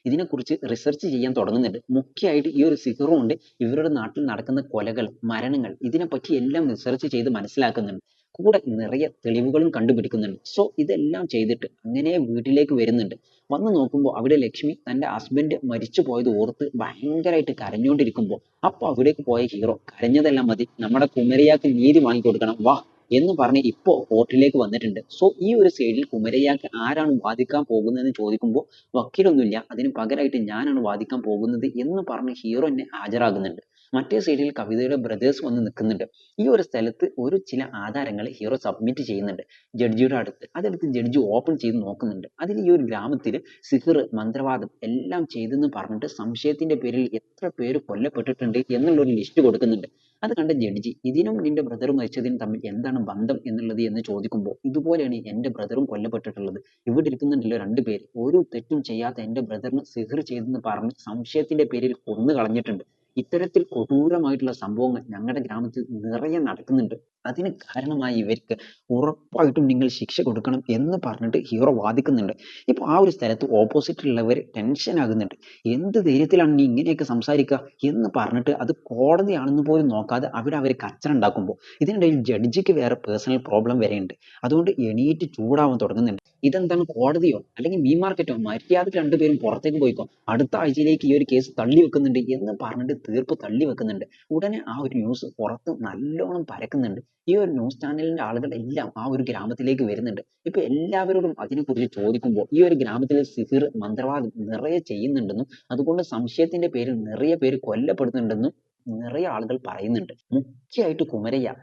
ഇതിനെക്കുറിച്ച് റിസർച്ച് ചെയ്യാൻ തുടങ്ങുന്നുണ്ട്. മുഖ്യമായിട്ട് ഈ ഒരു സിഹിർ കൊണ്ട് ഇവരുടെ നാട്ടിൽ നടക്കുന്ന കൊലകൾ, മരണങ്ങൾ ഇതിനെപ്പറ്റി എല്ലാം റിസർച്ച് ചെയ്ത് മനസ്സിലാക്കുന്നുണ്ട്. കൂടെ നിറയെ തെളിവുകളും കണ്ടുപിടിക്കുന്നുണ്ട്. സോ ഇതെല്ലാം ചെയ്തിട്ട് അങ്ങനെ വീട്ടിലേക്ക് വരുന്നുണ്ട്. വന്ന് നോക്കുമ്പോൾ അവിടെ ലക്ഷ്മി തന്റെ ഹസ്ബൻഡ് മരിച്ചു പോയത് ഓർത്ത് ഭയങ്കരമായിട്ട് കരഞ്ഞുകൊണ്ടിരിക്കുമ്പോൾ അപ്പൊ അവിടേക്ക് പോയ ഹീറോ, കരഞ്ഞതെല്ലാം മതി, നമ്മുടെ കുമരയ്യക്ക് നീതി വാങ്ങിക്കൊടുക്കണം, വാ എന്ന് പറഞ്ഞ് ഇപ്പോ കോർട്ടിലേക്ക് വന്നിട്ടുണ്ട്. സോ ഈ ഒരു സൈഡിൽ കുമരയ്യക്ക് ആരാണ് വാദിക്കാൻ പോകുന്നതെന്ന് ചോദിക്കുമ്പോൾ വക്കീലൊന്നുമില്ല, അതിന് പകരമായിട്ട് ഞാനാണ് വാദിക്കാൻ പോകുന്നത് എന്ന് പറഞ്ഞ് ഹീറോ എന്നെ ഹാജരാകുന്നുണ്ട്. മറ്റേ സൈഡിൽ കവിതയുടെ ബ്രദേഴ്സ് വന്ന് നിൽക്കുന്നുണ്ട്. ഈ ഒരു സ്ഥലത്ത് ഒരു ചില ആധാരങ്ങൾ ഹീറോ സബ്മിറ്റ് ചെയ്യുന്നുണ്ട് ജഡ്ജിയുടെ അടുത്ത്. അതെടുത്ത് ജഡ്ജി ഓപ്പൺ ചെയ്ത് നോക്കുന്നുണ്ട്. അതിൽ ഈ ഒരു ഗ്രാമത്തിൽ സിഹിർ, മന്ത്രവാദം എല്ലാം ചെയ്തെന്ന് പറഞ്ഞിട്ട് സംശയത്തിന്റെ പേരിൽ എത്ര പേര് കൊല്ലപ്പെട്ടിട്ടുണ്ട് എന്നുള്ള ഒരു ലിസ്റ്റ് കൊടുക്കുന്നുണ്ട്. അത് കണ്ട ജഡ്ജി, ഇതിനും നിന്റെ ബ്രദർ മരിച്ചതിനും തമ്മിൽ എന്താണ് ബന്ധം എന്നുള്ളത് എന്ന് ചോദിക്കുമ്പോൾ, ഇതുപോലെയാണ് എന്റെ ബ്രദറും കൊല്ലപ്പെട്ടിട്ടുള്ളത്. ഇവിടെ ഇരിക്കുന്നുണ്ടല്ലോ രണ്ടുപേര്, ഒരു തെറ്റും ചെയ്യാത്ത എന്റെ ബ്രദറിന് സിഹിർ ചെയ്തെന്ന് പറഞ്ഞ് സംശയത്തിന്റെ പേരിൽ കൊന്നു കളഞ്ഞിട്ടുണ്ട്. ഇത്തരത്തിൽ കൊടൂരമായിട്ടുള്ള സംഭവങ്ങൾ ഞങ്ങളുടെ ഗ്രാമത്തിൽ നിറയെ നടക്കുന്നുണ്ട്. അതിന് കാരണമായി ഇവർക്ക് ഉറപ്പായിട്ടും നിങ്ങൾ ശിക്ഷ കൊടുക്കണം എന്ന് പറഞ്ഞിട്ട് ഹീറോ വാദിക്കുന്നുണ്ട്. ഇപ്പൊ ആ ഒരു സ്ഥലത്ത് ഓപ്പോസിറ്റിലുള്ളവർ ടെൻഷൻ ആകുന്നുണ്ട്. എന്ത് ധൈര്യത്തിലാണ് നീ ഇങ്ങനെയൊക്കെ സംസാരിക്കുക എന്ന് പറഞ്ഞിട്ട് അത് കോടതിയാണെന്ന് പോലും നോക്കാതെ അവിടെ അവർ കച്ചറ ഉണ്ടാക്കുമ്പോൾ ഇതിനിടയിൽ ജഡ്ജിക്ക് വേറെ പേഴ്സണൽ പ്രോബ്ലം വരെയുണ്ട്. അതുകൊണ്ട് എണീറ്റ് ചൂടാവാൻ തുടങ്ങുന്നുണ്ട്. ഇതെന്താണ് കോടതിയോ അല്ലെങ്കിൽ മീൻ മാർക്കറ്റോ, മര്യാദക്ക് രണ്ടുപേരും പുറത്തേക്ക് പോയിക്കോ, അടുത്ത ആഴ്ചയിലേക്ക് ഈ ഒരു കേസ് തള്ളി വെക്കുന്നുണ്ട് എന്ന് പറഞ്ഞിട്ട് തീർപ്പ് തള്ളി വെക്കുന്നുണ്ട്. ഉടനെ ആ ഒരു ന്യൂസ് പുറത്ത് നല്ലോണം പരക്കുന്നുണ്ട്. ഈ ഒരു ന്യൂസ് ചാനലിന്റെ ആളുകൾ എല്ലാം ആ ഒരു ഗ്രാമത്തിലേക്ക് വരുന്നുണ്ട്. ഇപ്പൊ എല്ലാവരോടും അതിനെക്കുറിച്ച് ചോദിക്കുമ്പോൾ ഈ ഒരു ഗ്രാമത്തിലെ സിഹിർ, മന്ത്രവാദം നിറയെ ചെയ്യുന്നുണ്ടെന്നും അതുകൊണ്ട് സംശയത്തിന്റെ പേരിൽ നിറയെ പേര് കൊല്ലപ്പെടുന്നുണ്ടെന്നും നിറയെ ആളുകൾ പറയുന്നുണ്ട്. മുഖ്യമായിട്ട് കുമരയ്യ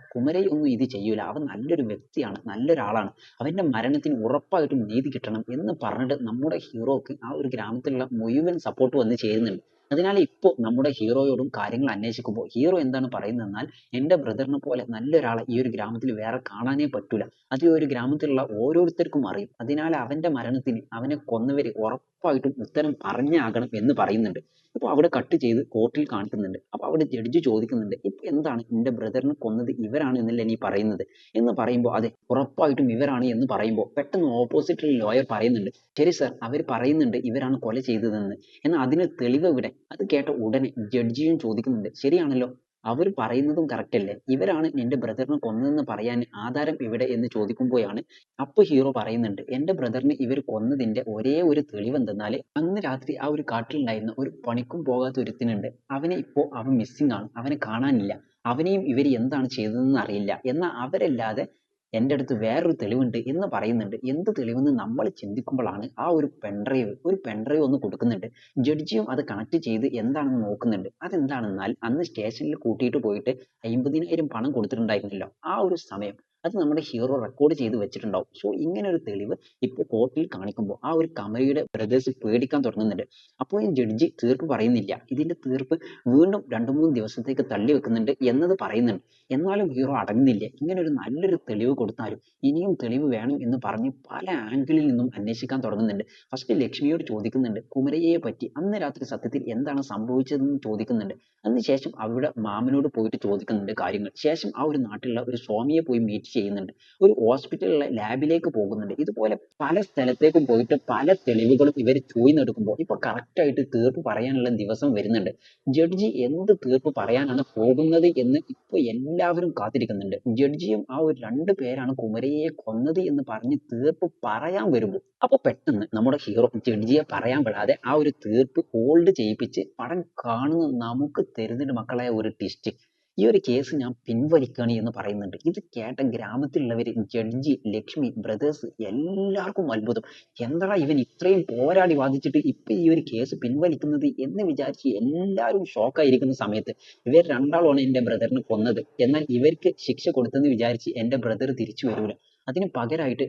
ഒന്നും ഇത് ചെയ്യൂല, അവൻ നല്ലൊരു വ്യക്തിയാണ്, നല്ലൊരാളാണ്, അവന്റെ മരണത്തിന് ഉറപ്പായിട്ടും നീതി കിട്ടണം എന്ന് പറഞ്ഞിട്ട് നമ്മുടെ ഹീറോക്ക് ആ ഒരു ഗ്രാമത്തിലുള്ള മുഴുവൻ സപ്പോർട്ട് വന്ന് ചേരുന്നുണ്ട്. അതിനാൽ ഇപ്പോ നമ്മുടെ ഹീറോയോടും കാര്യങ്ങൾ അന്വേഷിക്കുമ്പോൾ ഹീറോ എന്താണ് പറയുന്നതെന്നാൽ, എന്റെ ബ്രദറിനെ പോലെ നല്ലൊരാളെ ഈ ഒരു ഗ്രാമത്തിൽ വേറെ കാണാനേ പറ്റൂല, അത് ഈ ഒരു ഗ്രാമത്തിലുള്ള ഓരോരുത്തർക്കും അറിയും, അതിനാൽ അവന്റെ മരണത്തിന് അവനെ കൊന്നവര് ഉറപ്പായിട്ടും ഉത്തരം പറഞ്ഞാകണം എന്ന് പറയുന്നുണ്ട്. അപ്പൊ അവിടെ കട്ട് ചെയ്ത് കോർട്ടിൽ കാണിക്കുന്നുണ്ട്. അപ്പൊ അവിടെ ജഡ്ജി ചോദിക്കുന്നുണ്ട്, ഇപ്പൊ എന്താണ് നിന്റെ ബ്രദറിനെ കൊന്നത് ഇവരാണ് എന്നല്ലേ നീ പറയുന്നത് എന്ന് പറയുമ്പോൾ, അതെ ഉറപ്പായിട്ടും ഇവരാണ് എന്ന് പറയുമ്പോൾ പെട്ടെന്ന് ഓപ്പോസിറ്റിൽ ലോയർ പറയുന്നുണ്ട്, ശരി സർ, അവർ പറയുന്നുണ്ട് ഇവരാണ് കൊല ചെയ്തതെന്ന്, എന്നാൽ അതിന് തെളിവ് എവിടെ? അത് കേട്ട ഉടനെ ജഡ്ജിയും ചോദിക്കുന്നുണ്ട്, ശരിയാണല്ലോ, അവർ പറയുന്നതും കറക്റ്റ് അല്ലേ, ഇവരാണ് എന്റെ ബ്രദറിനെ കൊന്നതെന്ന് പറയാൻ ആധാരം എവിടെ എന്ന് ചോദിക്കുമ്പോഴാണ് അപ്പൊ ഹീറോ പറയുന്നുണ്ട്, എന്റെ ബ്രദറിനെ ഇവർ കൊന്നതിന്റെ ഒരേ ഒരു തെളിവ് എന്തെന്നാല് അന്ന് രാത്രി ആ ഒരു കാട്ടിലുണ്ടായിരുന്ന ഒരു പണിക്കും പോകാത്ത ഒരുത്തനുണ്ട്, അവനെ ഇപ്പോ അവൻ മിസ്സിംഗ് ആണ്, അവനെ കാണാനില്ല, അവനെയും ഇവർ എന്താണ് ചെയ്തതെന്ന് അറിയില്ല, എന്നാൽ അവരല്ലാതെ എൻ്റെ അടുത്ത് വേറൊരു തെളിവുണ്ട് എന്ന് പറയുന്നുണ്ട്. എന്ത് തെളിവെന്ന് നമ്മൾ ചിന്തിക്കുമ്പോഴാണ് ആ ഒരു പെൺഡ്രൈവ് ഒന്ന് കൊടുക്കുന്നുണ്ട്. ജഡ്ജിയും അത് കണക്ട് ചെയ്ത് എന്താണെന്ന് നോക്കുന്നുണ്ട്. അതെന്താണെന്നാൽ അന്ന് സ്റ്റേഷനിൽ കൂട്ടിയിട്ട് പോയിട്ട് 50,000 പണം കൊടുത്തിട്ടുണ്ടായിരുന്നല്ലോ, ആ ഒരു സമയം അത് നമ്മുടെ ഹീറോ റെക്കോർഡ് ചെയ്ത് വെച്ചിട്ടുണ്ടാവും. സോ ഇങ്ങനെ ഒരു തെളിവ് ഇപ്പോൾ കോർട്ടിൽ കാണിക്കുമ്പോൾ ആ ഒരു കമലയുടെ ബ്രദേഴ്സ് പേടിക്കാൻ തുടങ്ങുന്നുണ്ട്. അപ്പോൾ ഈ ജഡ്ജി തീർപ്പ് പറയുന്നില്ല, ഇതിന്റെ തീർപ്പ് വീണ്ടും 2-3 ദിവസത്തേക്ക് തള്ളി വെക്കുന്നുണ്ട് എന്നത് പറയുന്നുണ്ട്. എന്നാലും ഹീറോ അടങ്ങുന്നില്ല. ഇങ്ങനെ ഒരു നല്ലൊരു തെളിവ് കൊടുത്താലും ഇനിയും തെളിവ് വേണം എന്ന് പറഞ്ഞ് പല ആംഗിളിൽ നിന്നും അന്വേഷിക്കാൻ തുടങ്ങുന്നുണ്ട്. ഫസ്റ്റ് ലക്ഷ്മിയോട് ചോദിക്കുന്നുണ്ട് കുമരയ്യയെ പറ്റി, അന്ന് രാത്രി സത്യത്തിൽ എന്താണ് സംഭവിച്ചതെന്ന് ചോദിക്കുന്നുണ്ട്. അതിനുശേഷം അവിടെ മാമനോട് പോയിട്ട് ചോദിക്കുന്നുണ്ട് കാര്യങ്ങൾ. ശേഷം ആ ഒരു നാട്ടിലുള്ള ഒരു സ്വാമിയെ പോയി മീറ്റ് ചെയ്യുന്നുണ്ട്. ഒരു ഹോസ്പിറ്റലിലെ ലാബിലേക്ക് പോകുന്നുണ്ട്. ഇതുപോലെ പല സ്ഥലത്തേക്കും പോയിട്ട് പല തെളിവുകളും ഇവർ ചൂഴ്ന്നെടുക്കുമ്പോൾ ഇപ്പൊ correct ആയിട്ട് തീർപ്പ് പറയാനുള്ള ദിവസം വരുന്നുണ്ട്. ജഡ്ജി എന്ത് തീർപ്പ് പറയാനാണ് പോകുന്നത് എന്ന് ഇപ്പൊ എല്ലാവരും കാത്തിരിക്കുന്നുണ്ട്. ജഡ്ജിയും ആ ഒരു 2 പേരാണ് കുമരയ്യയെ കൊന്നത് എന്ന് പറഞ്ഞ് തീർപ്പ് പറയാൻ വരുമ്പോൾ അപ്പൊ പെട്ടെന്ന് നമ്മുടെ ഹീറോ ജഡ്ജിയെ പറയാൻ വിടാതെ ആ ഒരു തീർപ്പ് ഹോൾഡ് ചെയ്യിപ്പിച്ച് പടം കാണുന്ന നമുക്ക് തരുന്നുണ്ട് മക്കളെ ഒരു ട്വിസ്റ്റ്. ഈ ഒരു കേസ് ഞാൻ പിൻവലിക്കുകയാണ് എന്ന് പറയുന്നുണ്ട്. ഇത് കേട്ട ഗ്രാമത്തിലുള്ളവര്, ജഡ്ജി, ലക്ഷ്മി, ബ്രദേഴ്സ് എല്ലാവർക്കും അത്ഭുതം. എന്താടാ ഇവൻ ഇത്രയും പോരാടി വാദിച്ചിട്ട് ഇപ്പൊ ഈ ഒരു കേസ് പിൻവലിക്കുന്നത് എന്ന് വിചാരിച്ച് എല്ലാവരും ഷോക്കായിരിക്കുന്ന സമയത്ത്, ഇവർ രണ്ടാളുമാണ് എന്റെ ബ്രദറിനെ കൊന്നത്, എന്നാൽ ഇവർക്ക് ശിക്ഷ കൊടുത്തെന്ന് വിചാരിച്ച് എന്റെ ബ്രദർ തിരിച്ചു വരൂല. അതിന് പകരമായിട്ട്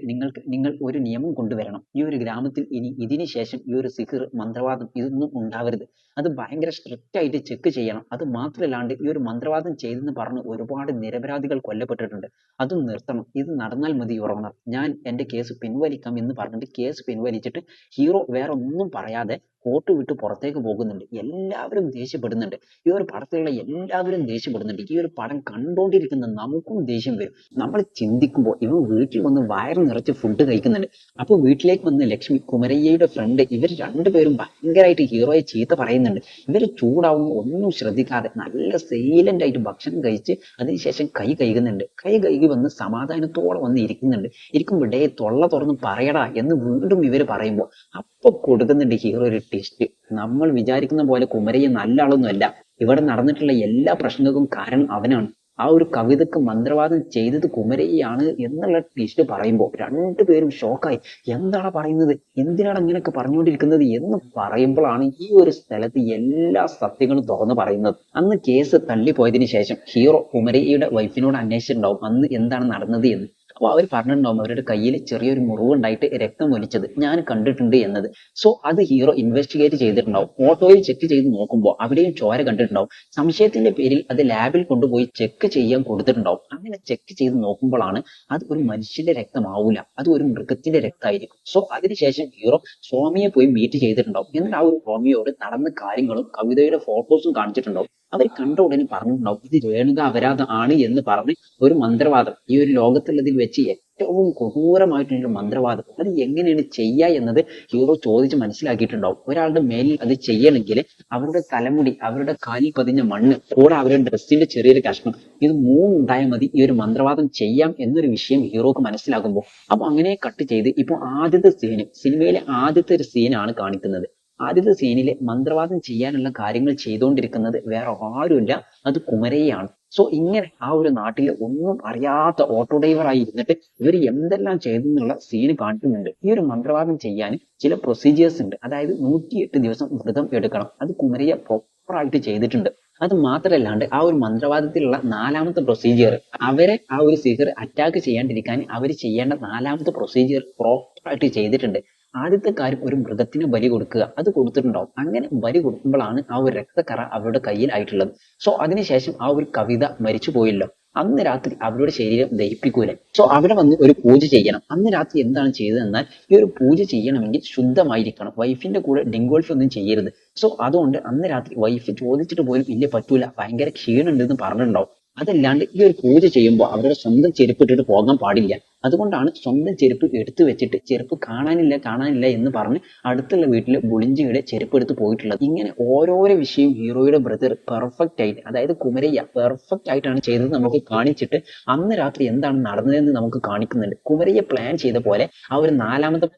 നിങ്ങൾ ഒരു നിയമം കൊണ്ടുവരണം. ഈ ഒരു ഗ്രാമത്തിൽ ഇനി ഇതിന് ശേഷം ഈ ഒരു സിഹിർ, മന്ത്രവാദം ഇതൊന്നും ഉണ്ടാവരുത്. അത് ഭയങ്കര സ്ട്രിക്റ്റ് ആയിട്ട് ചെക്ക് ചെയ്യണം. അത് മാത്രമല്ലാണ്ട് ഈ ഒരു മന്ത്രവാദം ചെയ്തെന്ന് പറഞ്ഞ് ഒരുപാട് നിരപരാധികൾ കൊല്ലപ്പെട്ടിട്ടുണ്ട്. അതും നിർത്തണം. ഇത് നടന്നാൽ മതി യുവർ ഓണർ, ഞാൻ എൻ്റെ കേസ് പിൻവലിക്കാം എന്ന് പറഞ്ഞിട്ട് കേസ് പിൻവലിച്ചിട്ട് ഹീറോ വേറെ ഒന്നും പറയാതെ കോർട്ട് വിട്ട് പുറത്തേക്ക് പോകുന്നുണ്ട്. എല്ലാവരും ദേഷ്യപ്പെടുന്നുണ്ട്. ഈ ഒരു പടത്തിലുള്ള എല്ലാവരും ദേഷ്യപ്പെടുന്നുണ്ട്. ഈ ഒരു പടം കണ്ടുകൊണ്ടിരിക്കുന്ന നമുക്കും ദേഷ്യം വരും. നമ്മൾ ചിന്തിക്കുമ്പോൾ ഇവൻ വീട്ടിൽ വന്ന് വയറ് നിറച്ച് ഫുഡ് കഴിക്കുന്നുണ്ട്. അപ്പോൾ വീട്ടിലേക്ക് വന്ന് ലക്ഷ്മി, കുമരയ്യയുടെ ഫ്രണ്ട്, ഇവർ രണ്ടുപേരും ഭയങ്കരമായിട്ട് ഹീറോയെ ചീത്ത പറയുന്നുണ്ട്. ഇവർ ചൂടാവുമ്പോൾ ഒന്നും ശ്രദ്ധിക്കാതെ നല്ല സൈലന്റ് ആയിട്ട് ഭക്ഷണം കഴിച്ച് അതിനുശേഷം കൈ കഴുകുന്നുണ്ട്. കൈ കഴുകി വന്ന് സമാധാനത്തോടെ വന്ന് ഇരിക്കുന്നുണ്ട്. ഇരിക്കുമ്പോൾ ഡേ തൊള്ള തുറന്ന് പറയടാ എന്ന് വീണ്ടും ഇവർ പറയുമ്പോൾ അപ്പൊ കൊടുക്കുന്നുണ്ട് ഹീറോ ഒരു ട്വിസ്റ്റ്. നമ്മൾ വിചാരിക്കുന്ന പോലെ കുമരയ്യ നല്ല ആളൊന്നും അല്ല. ഇവിടെ നടന്നിട്ടുള്ള എല്ലാ പ്രശ്നങ്ങൾക്കും കാരണം അവനാണ്. ആ ഒരു കവിതക്ക് മന്ത്രവാദം ചെയ്തത് കുമരയ്യാണ് എന്നുള്ള ട്വിസ്റ്റ് പറയുമ്പോൾ രണ്ടുപേരും ഷോക്കായി. എന്താണ് പറയുന്നത്, എന്തിനാണ് ഇങ്ങനെയൊക്കെ പറഞ്ഞുകൊണ്ടിരിക്കുന്നത് എന്ന് പറയുമ്പോഴാണ് ഈ ഒരു സ്ഥലത്ത് എല്ലാ സത്യങ്ങളും തുറന്നു പറയുന്നത്. അന്ന് കേസ് തള്ളിപ്പോയതിനു ശേഷം ഹീറോ കുമരയ്യയുടെ വൈഫിനോട് അന്വേഷിച്ചിട്ടുണ്ടാവും അന്ന് എന്താണ് നടന്നത് എന്ന്. അപ്പൊ അവർ പറഞ്ഞിട്ടുണ്ടാവും അവരുടെ കയ്യിൽ ചെറിയൊരു മുറിവുണ്ടായിട്ട് രക്തം ഒലിച്ചത് ഞാൻ കണ്ടിട്ടുണ്ട് എന്നത്. സോ അത് ഹീറോ ഇൻവെസ്റ്റിഗേറ്റ് ചെയ്തിട്ടുണ്ടാവും. ഓട്ടോയിൽ ചെക്ക് ചെയ്ത് നോക്കുമ്പോൾ അവിടെയും ചോര കണ്ടിട്ടുണ്ടാവും. സംശയത്തിന്റെ പേരിൽ അത് ലാബിൽ കൊണ്ടുപോയി ചെക്ക് ചെയ്യാൻ കൊടുത്തിട്ടുണ്ടാവും. അങ്ങനെ ചെക്ക് ചെയ്ത് നോക്കുമ്പോഴാണ് അത് ഒരു മനുഷ്യന്റെ രക്തമാവൂല, അത് ഒരു മൃഗത്തിന്റെ രക്തമായിരിക്കും. സോ അതിനുശേഷം ഹീറോ സ്വാമിയെ പോയി മീറ്റ് ചെയ്തിട്ടുണ്ടാവും. എന്നിട്ട് ആ ഒരു സ്വാമിയോട് നടന്ന കാര്യങ്ങളും കവിതയുടെ ഫോട്ടോസും കാണിച്ചിട്ടുണ്ടാവും. അവർ കണ്ട ഉടനെ പറഞ്ഞിട്ടുണ്ടാവും ഇത് രേണുക അപരാധ ആണ് എന്ന് പറഞ്ഞ് ഒരു മന്ത്രവാദം ഈ ഒരു ലോകത്തുള്ളതിൽ വെച്ച് ഏറ്റവും കൊടൂരമായിട്ടുള്ള മന്ത്രവാദം അത് എങ്ങനെയാണ് ചെയ്യുക എന്നത് ഹീറോ ചോദിച്ച് മനസ്സിലാക്കിയിട്ടുണ്ടാവും. ഒരാളുടെ മേലിൽ അത് ചെയ്യണമെങ്കിൽ അവരുടെ തലമുടി, അവരുടെ കാലിൽ പതിഞ്ഞ മണ്ണ്, കൂടെ അവരുടെ ഡ്രസ്സിന്റെ ചെറിയൊരു കഷ്ണം, ഇത് മൂന്നുണ്ടായാൽ മതി ഈ ഒരു മന്ത്രവാദം ചെയ്യാം എന്നൊരു വിഷയം ഹീറോക്ക് മനസ്സിലാകുമ്പോൾ അപ്പൊ അങ്ങനെ കട്ട് ചെയ്ത് ഇപ്പൊ ആദ്യത്തെ സീന്, സിനിമയിലെ ആദ്യത്തെ ഒരു സീനാണ് കാണിക്കുന്നത്. ആദ്യത്തെ സീനില് മന്ത്രവാദം ചെയ്യാനുള്ള കാര്യങ്ങൾ ചെയ്തുകൊണ്ടിരിക്കുന്നത് വേറെ ആരുമില്ല, അത് കുമരയ്യാണ്. സോ ഇങ്ങനെ ആ ഒരു നാട്ടിലെ ഒന്നും അറിയാത്ത ഓട്ടോ ഡ്രൈവറായി ഇരുന്നിട്ട് ഇവർ എന്തെല്ലാം ചെയ്തു എന്നുള്ള സീന് കാണിക്കുന്നുണ്ട്. ഈ ഒരു മന്ത്രവാദം ചെയ്യാൻ ചില പ്രൊസീജിയേഴ്സ് ഉണ്ട്. അതായത് 108 ദിവസം വ്രതം എടുക്കണം. അത് കുമരയ്യ പ്രോപ്പർ ആയിട്ട് ചെയ്തിട്ടുണ്ട്. അത് മാത്രമല്ലാണ്ട് ആ ഒരു മന്ത്രവാദത്തിലുള്ള നാലാമത്തെ പ്രൊസീജിയർ, അവരെ ആ ഒരു സിഹർ അറ്റാക്ക് ചെയ്യാണ്ടിരിക്കാൻ അവർ ചെയ്യേണ്ട നാലാമത്തെ പ്രൊസീജിയർ പ്രോപ്പർ ആയിട്ട് ചെയ്തിട്ടുണ്ട്. ആദ്യത്തെ കാര്യം ഒരു മൃഗത്തിന് ബലി കൊടുക്കുക, അത് കൊടുത്തിട്ടുണ്ടാവും. അങ്ങനെ ബലി കൊടുക്കുമ്പോഴാണ് ആ ഒരു രക്തക്കറ അവരുടെ കയ്യിൽ ആയിട്ടുള്ളത്. സോ അതിനുശേഷം ആ ഒരു കവിത മരിച്ചു പോയല്ലോ, അന്ന് രാത്രി അവരുടെ ശരീരം ദഹിപ്പിക്കൂലെ. സോ അവിടെ വന്ന് ഒരു പൂജ ചെയ്യണം. അന്ന് രാത്രി എന്താണ് ചെയ്തതെന്നാൽ ഈ ഒരു പൂജ ചെയ്യണമെങ്കിൽ ശുദ്ധമായിരിക്കണം, വൈഫിന്റെ കൂടെ ഡിങ്കോൾഫ് ഒന്നും ചെയ്യരുത്. സോ അതുകൊണ്ട് അന്ന് രാത്രി വൈഫ് ചോദിച്ചിട്ട് പോലും ഇല്ല പറ്റൂല, ഭയങ്കര ക്ഷീണുണ്ട് എന്ന് പറഞ്ഞിട്ടുണ്ടാവും. അതല്ലാണ്ട് ഈ ഒരു പൂജ ചെയ്യുമ്പോൾ അവരുടെ സ്വന്തം ചെരുപ്പ് ഇട്ടിട്ട് പോകാൻ പാടില്ല. അതുകൊണ്ടാണ് സ്വന്തം ചെരുപ്പ് എടുത്തു വെച്ചിട്ട് ചെരുപ്പ് കാണാനില്ല കാണാനില്ല എന്ന് പറഞ്ഞ് അടുത്തുള്ള വീട്ടിലെ ബുളിഞ്ചിയുടെ ചെരുപ്പ് എടുത്ത് പോയിട്ടുള്ളത്. ഇങ്ങനെ ഓരോരോ വിഷയം ഹീറോയുടെ ബ്രദർ പെർഫെക്റ്റ് ആയിട്ട്, അതായത് കുമരയ്യ പെർഫെക്റ്റ് ആയിട്ടാണ് ചെയ്തത് നമുക്ക് കാണിച്ചിട്ട് അന്ന് രാത്രി എന്താണ് നടന്നതെന്ന് നമുക്ക് കാണിക്കുന്നുണ്ട്. കുമരയ്യ പ്ലാൻ ചെയ്ത പോലെ ആ ഒരു നാലാമത്തെ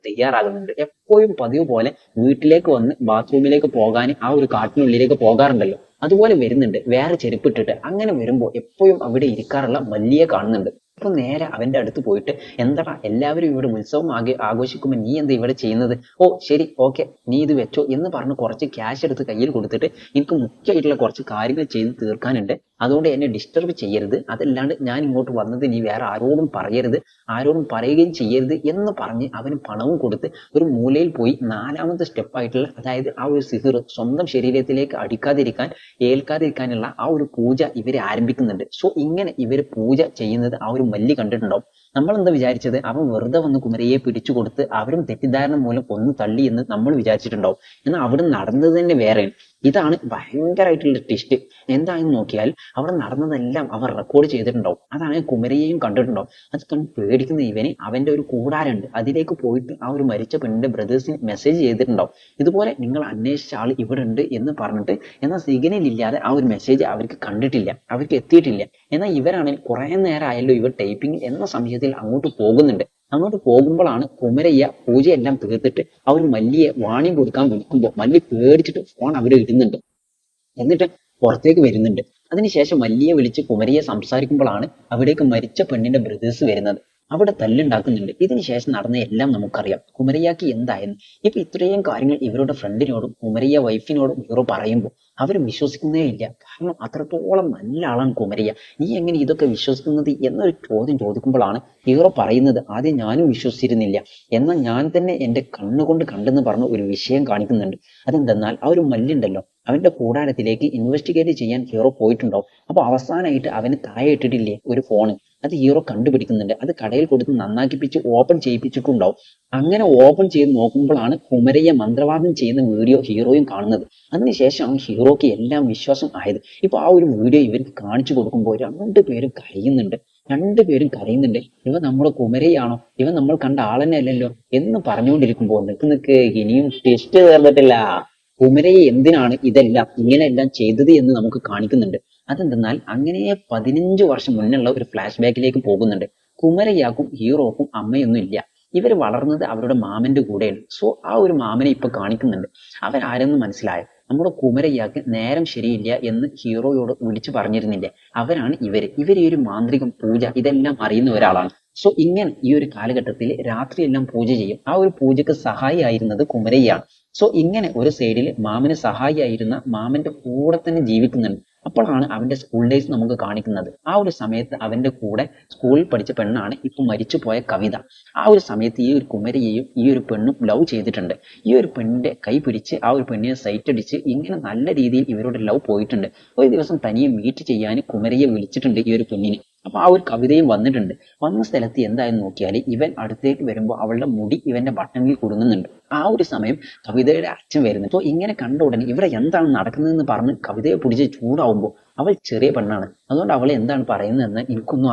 തയ്യാറാകുന്നുണ്ട്. എപ്പോഴും പതിവ് പോലെ വീട്ടിലേക്ക് വന്ന് ബാത്റൂമിലേക്ക് പോകാൻ ആ ഒരു കാട്ടിനുള്ളിലേക്ക് പോകാറുണ്ടല്ലോ, അതുപോലെ വരുന്നുണ്ട് വേറെ ചെരുപ്പിട്ടിട്ട്. അങ്ങനെ വരുമ്പോൾ എപ്പോഴും അവിടെ ഇരിക്കാറുള്ള മല്ലിയെ കാണുന്നുണ്ട്. അപ്പൊ നേരെ അവന്റെ അടുത്ത് പോയിട്ട് എന്താടാ എല്ലാവരും ഇവിടെ ഉത്സവം ആഘോഷിക്കുമ്പോൾ നീ എന്താ ഇവിടെ ചെയ്യുന്നത്? ഓ ശരി ഓക്കെ നീ ഇത് വെച്ചോ എന്ന് പറഞ്ഞ് കുറച്ച് ക്യാഷ് എടുത്ത് കയ്യിൽ കൊടുത്തിട്ട് എനിക്ക് മുഖ്യമായിട്ടുള്ള കുറച്ച് കാര്യങ്ങൾ ചെയ്ത് തീർക്കാനുണ്ട്, അതുകൊണ്ട് എന്നെ ഡിസ്റ്റർബ് ചെയ്യരുത്, അതല്ലാണ്ട് ഞാൻ ഇങ്ങോട്ട് വന്നത് നീ വേറെ ആരോടും പറയരുത്, ആരോടും പറയുകയും ചെയ്യരുത് എന്ന് പറഞ്ഞ് അവന് പണവും കൊടുത്ത് ഒരു മൂലയിൽ പോയി നാലാമത്തെ സ്റ്റെപ്പായിട്ടുള്ള, അതായത് ആ ഒരു സിഹിർ സ്വന്തം ശരീരത്തിലേക്ക് അടിക്കാതിരിക്കാൻ ഏൽക്കാതിരിക്കാനുള്ള ആ ഒരു പൂജ ഇവരെ ആരംഭിക്കുന്നുണ്ട്. സോ ഇങ്ങനെ ഇവര് പൂജ ചെയ്യുന്നത് ആ ഒരു മല്ലി കണ്ടിട്ടുണ്ടാവും. നമ്മൾ എന്താ വിചാരിച്ചത്, അവൻ വെറുതെ വന്ന് കുമരയെ പിടിച്ചു കൊടുത്ത് അവരും തെറ്റിദ്ധാരണ മൂലം ഒന്ന് തള്ളി എന്ന് നമ്മൾ വിചാരിച്ചിട്ടുണ്ടാവും. എന്നാൽ അവിടെ നടന്നത് തന്നെ വേറെയാണ്. ഇതാണ് ഭയങ്കരമായിട്ടുള്ള ട്വിസ്റ്റ്. എന്താണെന്ന് നോക്കിയാൽ അവിടെ നടന്നതെല്ലാം അവർ റെക്കോർഡ് ചെയ്തിട്ടുണ്ടാവും. അതാണ് കുമരയെയും കണ്ടിട്ടുണ്ടാവും. അത് കണ്ട് പേടിക്കുന്ന ഇവന് അവന്റെ ഒരു കൂടാരമുണ്ട്, അതിലേക്ക് പോയിട്ട് ആ ഒരു മരിച്ച പെണ്ണിന്റെ ബ്രദേഴ്സിന് മെസ്സേജ് ചെയ്തിട്ടുണ്ടാവും, ഇതുപോലെ നിങ്ങൾ അന്വേഷിച്ച ആൾ ഇവിടെ ഉണ്ട് എന്ന് പറഞ്ഞിട്ട്. എന്നാൽ സിഗ്നൽ ഇല്ലാതെ ആ ഒരു മെസ്സേജ് അവർക്ക് കണ്ടിട്ടില്ല, അവർക്ക് എത്തിയിട്ടില്ല. എന്നാൽ ഇവരാണെങ്കിൽ കുറെ നേരം ആയല്ലോ ഇവർ ടൈപ്പിംഗ് എന്ന സമയത്തിൽ അങ്ങോട്ട് പോകുന്നുണ്ട്. അങ്ങോട്ട് പോകുമ്പോഴാണ് കുമരയ്യ പൂജയെല്ലാം തീർത്തിട്ട് ആ ഒരു മല്ലിയെ വാണിംഗ് കൊടുക്കാൻ വിളിക്കുമ്പോൾ മല്ലി പേടിച്ചിട്ട് ഫോൺ അവിടെ ഇടുന്നുണ്ട്, എന്നിട്ട് പുറത്തേക്ക് വരുന്നുണ്ട്. അതിനുശേഷം മല്ലിയെ വിളിച്ച് കുമരയെ സംസാരിക്കുമ്പോഴാണ് അവിടേക്ക് മരിച്ച പെണ്ണിന്റെ ബ്രദേഴ്സ് വരുന്നത്. അവിടെ തല്ലുണ്ടാക്കുന്നുണ്ട്. ഇതിനുശേഷം നടന്ന എല്ലാം നമുക്കറിയാം, കുമരയ്യക്ക് എന്തായെന്ന്. ഇപ്പൊ ഇത്രയും കാര്യങ്ങൾ ഇവരുടെ ഫ്രണ്ടിനോടും കുമരയ്യ വൈഫിനോടും ഹീറോ പറയുമ്പോൾ അവർ വിശ്വസിക്കുന്നേ ഇല്ല. കാരണം അത്രത്തോളം നല്ല ആളാണ് കുമരയ്യ. നീ എങ്ങനെ ഇതൊക്കെ വിശ്വസിക്കുന്നത് എന്നൊരു ചോദ്യം ചോദിക്കുമ്പോഴാണ് ഹീറോ പറയുന്നത്, ആദ്യം ഞാനും വിശ്വസിച്ചിരുന്നില്ല, എന്നാൽ ഞാൻ തന്നെ എന്റെ കണ്ണുകൊണ്ട് കണ്ടെന്ന് പറഞ്ഞ ഒരു വിഷയം കാണിക്കുന്നുണ്ട്. അതെന്തെന്നാൽ ആ ഒരു മല്ലുണ്ടല്ലോ, അവന്റെ കൂടാരത്തിലേക്ക് ഇൻവെസ്റ്റിഗേറ്റ് ചെയ്യാൻ ഹീറോ പോയിട്ടുണ്ടാവും. അപ്പൊ അവസാനമായിട്ട് അവന് താഴെ ഇട്ടിട്ടില്ലേ ഒരു ഫോണ്, അത് ഹീറോ കണ്ടുപിടിക്കുന്നുണ്ട്. അത് കടയിൽ കൊടുത്ത് നന്നാക്കിപ്പിച്ച് ഓപ്പൺ ചെയ്യിപ്പിച്ചിട്ടുണ്ടാവും. അങ്ങനെ ഓപ്പൺ ചെയ്ത് നോക്കുമ്പോഴാണ് കുമരയ്യ മന്ത്രവാദം ചെയ്യുന്ന വീഡിയോ ഹീറോയും കാണുന്നത്. അതിനുശേഷമാണ് ഹീറോയ്ക്ക് എല്ലാം വിശ്വാസം ആയത്. ഇപ്പൊ ആ ഒരു വീഡിയോ ഇവർക്ക് കാണിച്ചു കൊടുക്കുമ്പോൾ രണ്ടുപേരും കരയുന്നുണ്ട്. രണ്ടുപേരും കരയുന്നുണ്ട്. ഇവ നമ്മുടെ കുമരയാണോ, ഇവ നമ്മൾ കണ്ട ആളെന്നെ അല്ലല്ലോ എന്ന് പറഞ്ഞുകൊണ്ടിരിക്കുമ്പോൾ നിക്ക് ഇനിയും ടെസ്റ്റ് തീർന്നിട്ടില്ല. കുമരയെ എന്തിനാണ് ഇതെല്ലാം ഇങ്ങനെയെല്ലാം ചെയ്തത് എന്ന് നമുക്ക് കാണിക്കുന്നുണ്ട്. അതെന്തെന്നാൽ അങ്ങനെ 15 വർഷം മുന്നുള്ള ഒരു ഫ്ലാഷ് ബാക്കിലേക്ക് പോകുന്നുണ്ട്. കുമരയ്യാക്കും ഹീറോക്കും അമ്മയൊന്നും ഇല്ല. ഇവർ വളർന്നത് അവരുടെ മാമന്റെ കൂടെയാണ്. സോ ആ ഒരു മാമനെ ഇപ്പൊ കാണിക്കുന്നുണ്ട്. അവൻ ആരെന്ന് മനസ്സിലായോ? നമ്മുടെ കുമരയ്യക്ക് നേരം ശരിയില്ല എന്ന് ഹീറോയോട് വിളിച്ചു പറഞ്ഞിരുന്നില്ലേ, അവരാണ് ഇവര് ഈ ഒരു മാന്ത്രികം, പൂജ ഇതെല്ലാം അറിയുന്ന ഒരാളാണ്. സോ ഇങ്ങനെ ഈ ഒരു കാലഘട്ടത്തിൽ രാത്രിയെല്ലാം പൂജ ചെയ്യും. ആ ഒരു പൂജക്ക് സഹായിയായിരുന്നത് കുമരയ്യാണ്. സോ ഇങ്ങനെ ഒരു സൈഡിൽ മാമന് സഹായിയായിരുന്ന മാമന്റെ കൂടെ തന്നെ ജീവിക്കുന്നുണ്ട്. അപ്പോഴാണ് അവന്റെ സ്കൂൾ ഡേയ്സ് നമുക്ക് കാണിക്കുന്നത്. ആ ഒരു സമയത്ത് അവന്റെ കൂടെ സ്കൂളിൽ പഠിച്ച പെണ്ണാണ് ഇപ്പൊ മരിച്ചുപോയ കവിത. ആ ഒരു സമയത്ത് ഈ ഒരു കുമരയെയും ഈ ഒരു പെണ്ണും ലവ് ചെയ്തിട്ടുണ്ട്. ഈ ഒരു പെണ്ണിന്റെ കൈ പിടിച്ച് ആ ഒരു പെണ്ണിനെ സൈറ്റ് അടിച്ച് ഇങ്ങനെ നല്ല രീതിയിൽ ഇവരുടെ ലവ് പോയിട്ടുണ്ട്. ഒരു ദിവസം തനിയെ മീറ്റ് ചെയ്യാൻ കുമരയെ വിളിച്ചിട്ടുണ്ട് ഈ ഒരു പെണ്ണിനെ. അപ്പൊ ആ ഒരു കവിതയും വന്നിട്ടുണ്ട്. വന്ന സ്ഥലത്ത് എന്തായെന്ന് നോക്കിയാൽ ഇവൻ അടുത്തേക്ക് വരുമ്പോൾ അവളുടെ മുടി ഇവന്റെ ബട്ടണിൽ കുടുങ്ങുന്നുണ്ട്. ആ ഒരു സമയം കവിതയുടെ അച്ഛൻ വരുന്നു. സോ ഇങ്ങനെ കണ്ട ഉടനെ ഇവിടെ എന്താണ് നടക്കുന്നതെന്ന് പറഞ്ഞ് കവിതയെ പിടിച്ച് ചൂടാവുമ്പോൾ അവൾ ചെറിയ പെണ്ണാണ്. അതുകൊണ്ട് അവൾ എന്താണ് പറയുന്നതെന്ന് എനിക്കൊന്നും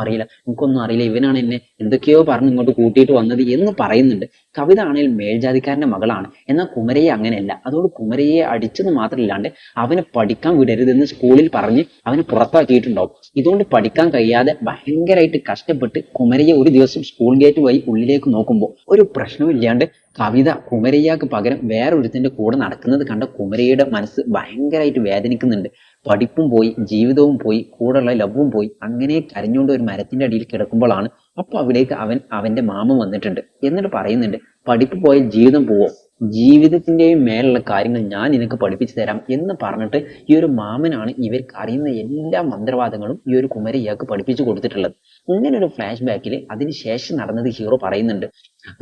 അറിയില്ല, ഇവനാണ് എന്നെ എന്തൊക്കെയോ പറഞ്ഞ് ഇങ്ങോട്ട് കൂട്ടിയിട്ട് വന്നത് എന്ന് പറയുന്നുണ്ട്. കവിത ആണെങ്കിൽ മേൽജാതിക്കാരന്റെ മകളാണ്. എന്നാൽ കുമരയെ അങ്ങനെയല്ല. അതുകൊണ്ട് കുമരയെ അടിച്ചെന്ന് മാത്രമില്ലാണ്ട് അവനെ പഠിക്കാൻ വിടരുതെന്ന് സ്കൂളിൽ പറഞ്ഞ് അവനെ പുറത്താക്കിയിട്ടുണ്ടാവും. ഇതുകൊണ്ട് പഠിക്കാൻ കഴിയാതെ ഭയങ്കരമായിട്ട് കഷ്ടപ്പെട്ട് കുമരയെ ഒരു ദിവസം സ്കൂൾ ഗേറ്റ് വഴി ഉള്ളിലേക്ക് നോക്കുമ്പോൾ ഒരു പ്രശ്നമില്ലാണ്ട് കവിത കുമരയ്യക്ക് പകരം വേറൊരുത്തിന്റെ കൂടെ നടക്കുന്നത് കണ്ട കുമരയുടെ മനസ്സ് ഭയങ്കരമായിട്ട് വേദനിക്കുന്നുണ്ട്. പഠിപ്പും പോയി, ജീവിതവും പോയി, കൂടെയുള്ള ലവും പോയി. അങ്ങനെ കരഞ്ഞുകൊണ്ട് ഒരു മരത്തിന്റെ അടിയിൽ കിടക്കുമ്പോഴാണ് അപ്പൊ അവിടേക്ക് അവന്റെ മാമൻ വന്നിട്ടുണ്ട്. എന്നിട്ട് പറയുന്നുണ്ട്, പഠിപ്പ് പോയ ജീവിതം പോവോ, ജീവിതത്തിന്റെയും മേലുള്ള കാര്യങ്ങൾ ഞാൻ നിനക്ക് പഠിപ്പിച്ചു തരാം എന്ന് പറഞ്ഞിട്ട് ഈ ഒരു മാമനാണ് ഇവർക്ക് അറിയുന്ന എല്ലാ മന്ത്രവാദങ്ങളും ഈ ഒരു കുമരയ്യക്ക് പഠിപ്പിച്ചു കൊടുത്തിട്ടുള്ളത്. ഇങ്ങനെ ഒരു ഫ്ലാഷ് ബാക്കിൽ അതിനുശേഷം നടന്നത് ഹീറോ പറയുന്നുണ്ട്.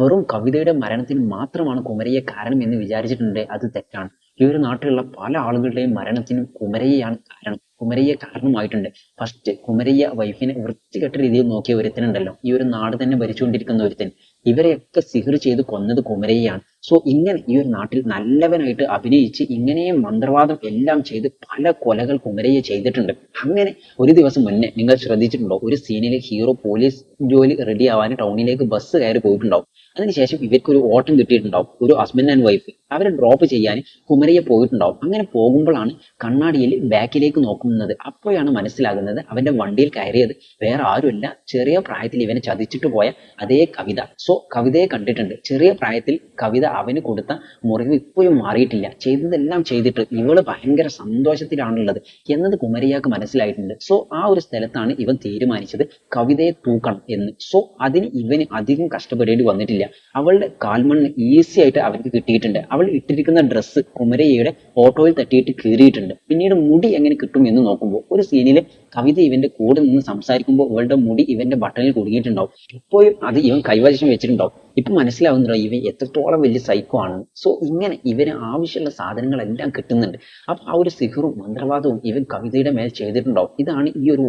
വെറും കവിതയുടെ മരണത്തിന് മാത്രമാണ് കുമരയ്യ കാരണം എന്ന് വിചാരിച്ചിട്ടുണ്ട്, അത് തെറ്റാണ്. ഈ ഒരു നാട്ടിലുള്ള പല ആളുകളുടെയും മരണത്തിനും കുമരയ്യയാണ് കാരണം. കുമരയ്യ കാരണമായിട്ടുണ്ട്. ഫസ്റ്റ് കുമരയ്യ വൈഫിനെ വൃത്തികെട്ട രീതിയിൽ നോക്കിയ ഒരുത്തനുണ്ടല്ലോ, ഈ ഒരു നാട് തന്നെ ഭരിച്ചുകൊണ്ടിരിക്കുന്ന ഒരുത്തൻ, ഇവരെയൊക്കെ സിഹർ ചെയ്ത് കൊന്നത് കുമരയ്യാണ്. സോ ഇങ്ങനെ ഈ ഒരു നാട്ടിൽ നല്ലവനായിട്ട് അഭിനയിച്ച് ഇങ്ങനെയും മന്ത്രവാദം എല്ലാം ചെയ്ത് പല കൊലകൾ കുമരയ്യ ചെയ്തിട്ടുണ്ട്. അങ്ങനെ ഒരു ദിവസം മുന്നേ നിങ്ങൾ ശ്രദ്ധിച്ചിട്ടുണ്ടോ, ഒരു സീനിൽ ഹീറോ പോലീസ് ജോലി റെഡി ആവാൻ ടൗണിലേക്ക് ബസ് കയറി പോയിട്ടുണ്ടാവും. അതിനുശേഷം ഇവർക്ക് ഒരു ഓട്ടം കിട്ടിയിട്ടുണ്ടാവും. ഒരു ഹസ്ബൻഡ് ആൻഡ് വൈഫ് അവരെ ഡ്രോപ്പ് ചെയ്യാൻ കുമരയ്യ പോയിട്ടുണ്ടാവും. അങ്ങനെ പോകുമ്പോഴാണ് കണ്ണാടിയിൽ ബാക്കിലേക്ക് നോക്കുന്നത്. അപ്പോഴാണ് മനസ്സിലാകുന്നത് അവന്റെ വണ്ടിയിൽ കയറിയത് വേറെ ആരുമല്ല, ചെറിയ പ്രായത്തിൽ ഇവനെ ചതിച്ചിട്ട് പോയ അതേ കവിത. സോ കവിതയെ കണ്ടിട്ടുണ്ട്. ചെറിയ പ്രായത്തിൽ കവിത അവന് കൊടുത്ത മുറിവ് ഇപ്പോഴും മാറിയിട്ടില്ല. ചെയ്തതെല്ലാം ചെയ്തിട്ട് ഇവള് ഭയങ്കര സന്തോഷത്തിലാണുള്ളത് എന്നത് കുമരയ്യക്ക് മനസ്സിലായിട്ടുണ്ട്. സോ ആ ഒരു സ്ഥലത്താണ് ഇവൻ തീരുമാനിച്ചത് കവിതയെ തൂക്കണം എന്ന്. സോ അതിന് ഇവന് അധികം കഷ്ടപ്പെടേണ്ടി വന്നിട്ടില്ല. അവളുടെ കാൽമണ്ണ് ഈസി ആയിട്ട് അവർക്ക് കിട്ടിയിട്ടുണ്ട്. അവൾ ഇട്ടിരിക്കുന്ന ഡ്രസ്സ് കുമരയ്യയുടെ ഓട്ടോയിൽ തട്ടിയിട്ട് കീറിയിട്ടുണ്ട്. പിന്നീട് മുടി എങ്ങനെ കിട്ടും എന്ന് നോക്കുമ്പോൾ ഒരു സീനില് കവിത ഇവന്റെ കൂടെ നിന്ന് സംസാരിക്കുമ്പോൾ ഇവളുടെ മുടി ഇവന്റെ ബട്ടണിൽ കുടുങ്ങിയിട്ടുണ്ടാവും. ഇപ്പോഴും അത് ഇവൻ കൈവശം വെച്ചിട്ടുണ്ടാവും. ഇപ്പൊ മനസ്സിലാവുന്നുണ്ടോ ഇവൻ എത്രത്തോളം വലിയ സൈക്കോ ആണെന്ന്. സോ ഇങ്ങനെ ഇവന് ആവശ്യമുള്ള സാധനങ്ങളെല്ലാം കിട്ടുന്നുണ്ട്. അപ്പൊ ആ ഒരു സിഹറും മന്ത്രവാദവും ഇവൻ കവിതയുടെ മേൽ ചെയ്തിട്ടുണ്ടാവും. ഇതാണ് ഈ ഒരു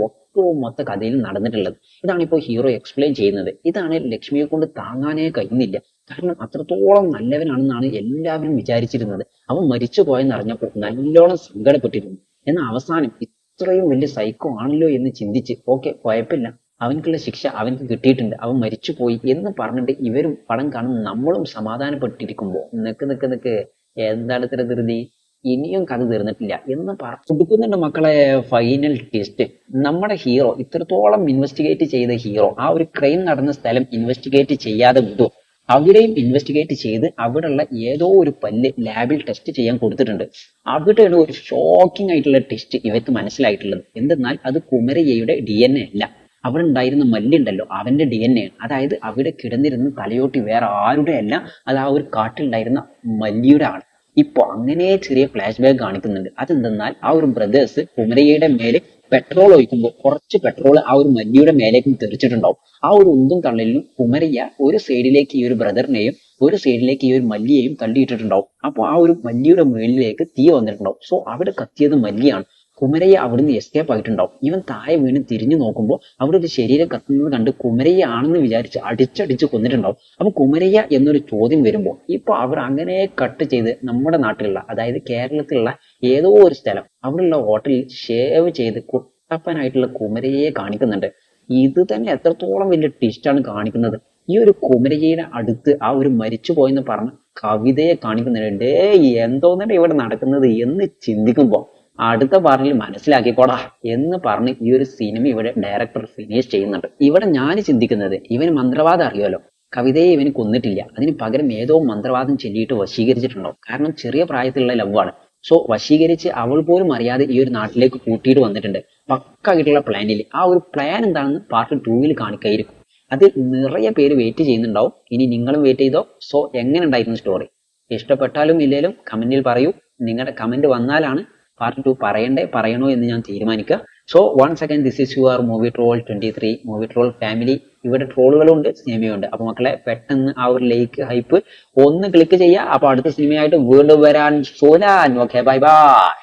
മൊത്ത കഥയിൽ നടന്നിട്ടുള്ളത്. ഇതാണ് ഇപ്പോൾ ഹീറോ എക്സ്പ്ലെയിൻ ചെയ്യുന്നത്. ഇതാണ് ലക്ഷ്മിയെ കൊണ്ട് താങ്ങാനേ കഴിയുന്നില്ല. കാരണം അത്രത്തോളം നല്ലവനാണെന്നാണ് എല്ലാവരും വിചാരിച്ചിരുന്നത്. അവൻ മരിച്ചു പോയെന്നറിഞ്ഞപ്പോൾ നല്ലോണം സങ്കടപ്പെട്ടിരുന്നു. എന്നാൽ അവസാനം ഇത്രയും വലിയ സൈക്കോ ആണല്ലോ എന്ന് ചിന്തിച്ച് ഓക്കെ കുഴപ്പമില്ല, അവൻക്കുള്ള ശിക്ഷ അവൻക്ക് കിട്ടിയിട്ടുണ്ട്, അവൻ മരിച്ചുപോയി എന്ന് പറഞ്ഞിട്ട് ഇവരും പടം കാണും നമ്മളും സമാധാനപ്പെട്ടിരിക്കുമ്പോ നിക്ക് എന്താണ് ഇത്ര ധൃതി, ഇനിയും കഥ തീർന്നിട്ടില്ല എന്ന് കൊടുക്കുന്നുണ്ട് മക്കളെ. ഫൈനൽ ട്വിസ്റ്റ്, നമ്മുടെ ഹീറോ ഇത്രത്തോളം ഇൻവെസ്റ്റിഗേറ്റ് ചെയ്ത ഹീറോ ആ ഒരു ക്രൈം നടന്ന സ്ഥലം ഇൻവെസ്റ്റിഗേറ്റ് ചെയ്യാതെ വിട്ടു. അവിടെയും ഇൻവെസ്റ്റിഗേറ്റ് ചെയ്ത് അവിടെയുള്ള ഏതോ ഒരു പല്ല് ലാബിൽ ടെസ്റ്റ് ചെയ്യാൻ കൊടുത്തിട്ടുണ്ട്. അവിടെയാണ് ഒരു ഷോക്കിംഗ് ആയിട്ടുള്ള ടെസ്റ്റ് ഇവർക്ക് മനസ്സിലായിട്ടുള്ളത്. എന്തെന്നാൽ അത് കുമരയ്യയുടെ DNA അല്ല, അവിടെ ഉണ്ടായിരുന്ന മല്ലുണ്ടല്ലോ അവന്റെ DNA ആണ്. അതായത് അവിടെ കിടന്നിരുന്ന തലയോട്ടി വേറെ ആരുടെ അല്ല, അത് ആ ഒരു കാട്ടിലുണ്ടായിരുന്ന മല്ലിയുടെ ആണ്. ഇപ്പൊ അങ്ങനെ ചെറിയ ഫ്ലാഷ് ബാക്ക് കാണിക്കുന്നുണ്ട്. അതെന്തെന്നാൽ ആ ഒരു ബ്രദേഴ്സ് കുമരയ്യയുടെ മേലെ പെട്രോൾ ഒഴിക്കുമ്പോൾ കുറച്ച് പെട്രോൾ ആ ഒരു മല്ലിയുടെ മേലേക്കും തെറിച്ചിട്ടുണ്ടാവും. ആ ഒരു ഉന്തും തള്ളലിനും കുമരയ്യ ഒരു സൈഡിലേക്ക് ഈ ഒരു ബ്രദറിനെയും ഒരു സൈഡിലേക്ക് ഈ ഒരു മല്ലിയെയും തള്ളിയിട്ടിട്ടുണ്ടാവും. അപ്പോൾ ആ ഒരു മല്ലിയുടെ മുകളിലേക്ക് തീ വന്നിട്ടുണ്ടാവും. സോ അവിടെ കത്തിയത് മല്ലിയാണ്. കുമരയ്യ അവിടുന്ന് എസ്കേപ്പ് ആയിട്ടുണ്ടാവും. ഇവൻ താഴെ വീണ് തിരിഞ്ഞു നോക്കുമ്പോൾ അവിടെ ഒരു ശരീരം കത്തുന്നത് കണ്ട് കുമരയ്യ ആണെന്ന് വിചാരിച്ച് അടിച്ചടിച്ച് കൊന്നിട്ടുണ്ടാവും. അപ്പൊ കുമരയ്യ എന്നൊരു ചോദ്യം വരുമ്പോൾ ഇപ്പൊ അവർ അങ്ങനെ കട്ട് ചെയ്ത് നമ്മുടെ നാട്ടിലുള്ള, അതായത് കേരളത്തിലുള്ള ഏതോ ഒരു സ്ഥലം അവിടെയുള്ള ഹോട്ടലിൽ ഷേവ് ചെയ്ത് കുട്ടപ്പനായിട്ടുള്ള കുമരയ്യയെ കാണിക്കുന്നുണ്ട്. ഇത് തന്നെ എത്രത്തോളം വലിയ ട്വിസ്റ്റാണ് കാണിക്കുന്നത്. ഈ ഒരു കുമരയ്യയുടെ അടുത്ത് ആ ഒരു മരിച്ചു പോയെന്ന് പറഞ്ഞ കവിതയെ കാണിക്കുന്നുണ്ട്. എന്തോന്നിട്ട് ഇവിടെ നടക്കുന്നത് എന്ന് ചിന്തിക്കുമ്പോ അടുത്ത പാർട്ടിൽ മനസ്സിലാക്കിക്കോടാ എന്ന് പറഞ്ഞ് ഈ ഒരു സിനിമ ഇവിടെ ഡയറക്ടർ ഫിനിഷ് ചെയ്യുന്നുണ്ട്. ഇവിടെ ഞാൻ ചിന്തിക്കുന്നത്, ഇവന് മന്ത്രവാദം അറിയാലോ, കവിതയെ ഇവന് കൊന്നിട്ടില്ല, അതിന് പകരം ഏതോ മന്ത്രവാദം ചൊല്ലിയിട്ട് വശീകരിച്ചിട്ടുണ്ടാവും. കാരണം ചെറിയ പ്രായത്തിലുള്ള ലവാണ്. സോ വശീകരിച്ച് അവൾ പോലും അറിയാതെ ഈ ഒരു നാട്ടിലേക്ക് കൂട്ടിയിട്ട് വന്നിട്ടുണ്ട്. പക്കായിട്ടുള്ള പ്ലാനിൽ. ആ ഒരു പ്ലാൻ എന്താണെന്ന് പാർട്ട് 2 കാണിക്കായിരിക്കും. അത് നിറയെ പേര് വെയിറ്റ് ചെയ്യുന്നുണ്ടാവും. ഇനി നിങ്ങളും വെയിറ്റ് ചെയ്തോ. സോ എങ്ങനെ ഉണ്ടായിരുന്നു സ്റ്റോറി? ഇഷ്ടപ്പെട്ടാലും ഇല്ലേലും കമന്റിൽ പറയൂ. നിങ്ങളുടെ കമന്റ് വന്നാലാണ് പാർട്ട് 2 പറയണോ എന്ന് ഞാൻ തീരുമാനിക്കുക. So once again this is your movie troll 23 movie troll family. ഇവിടെ ട്രോളുകളുണ്ട്, സിനിമയുണ്ട്. അപ്പൊ മക്കളെ പെട്ടെന്ന് ആ ഒരു ലൈക്ക് ഹൈപ്പ് ഒന്ന് ക്ലിക്ക് ചെയ്യുക. അപ്പൊ അടുത്ത സിനിമയായിട്ട് വീണ്ടും വരാൻ സോലാൻ. Okay, bye bye.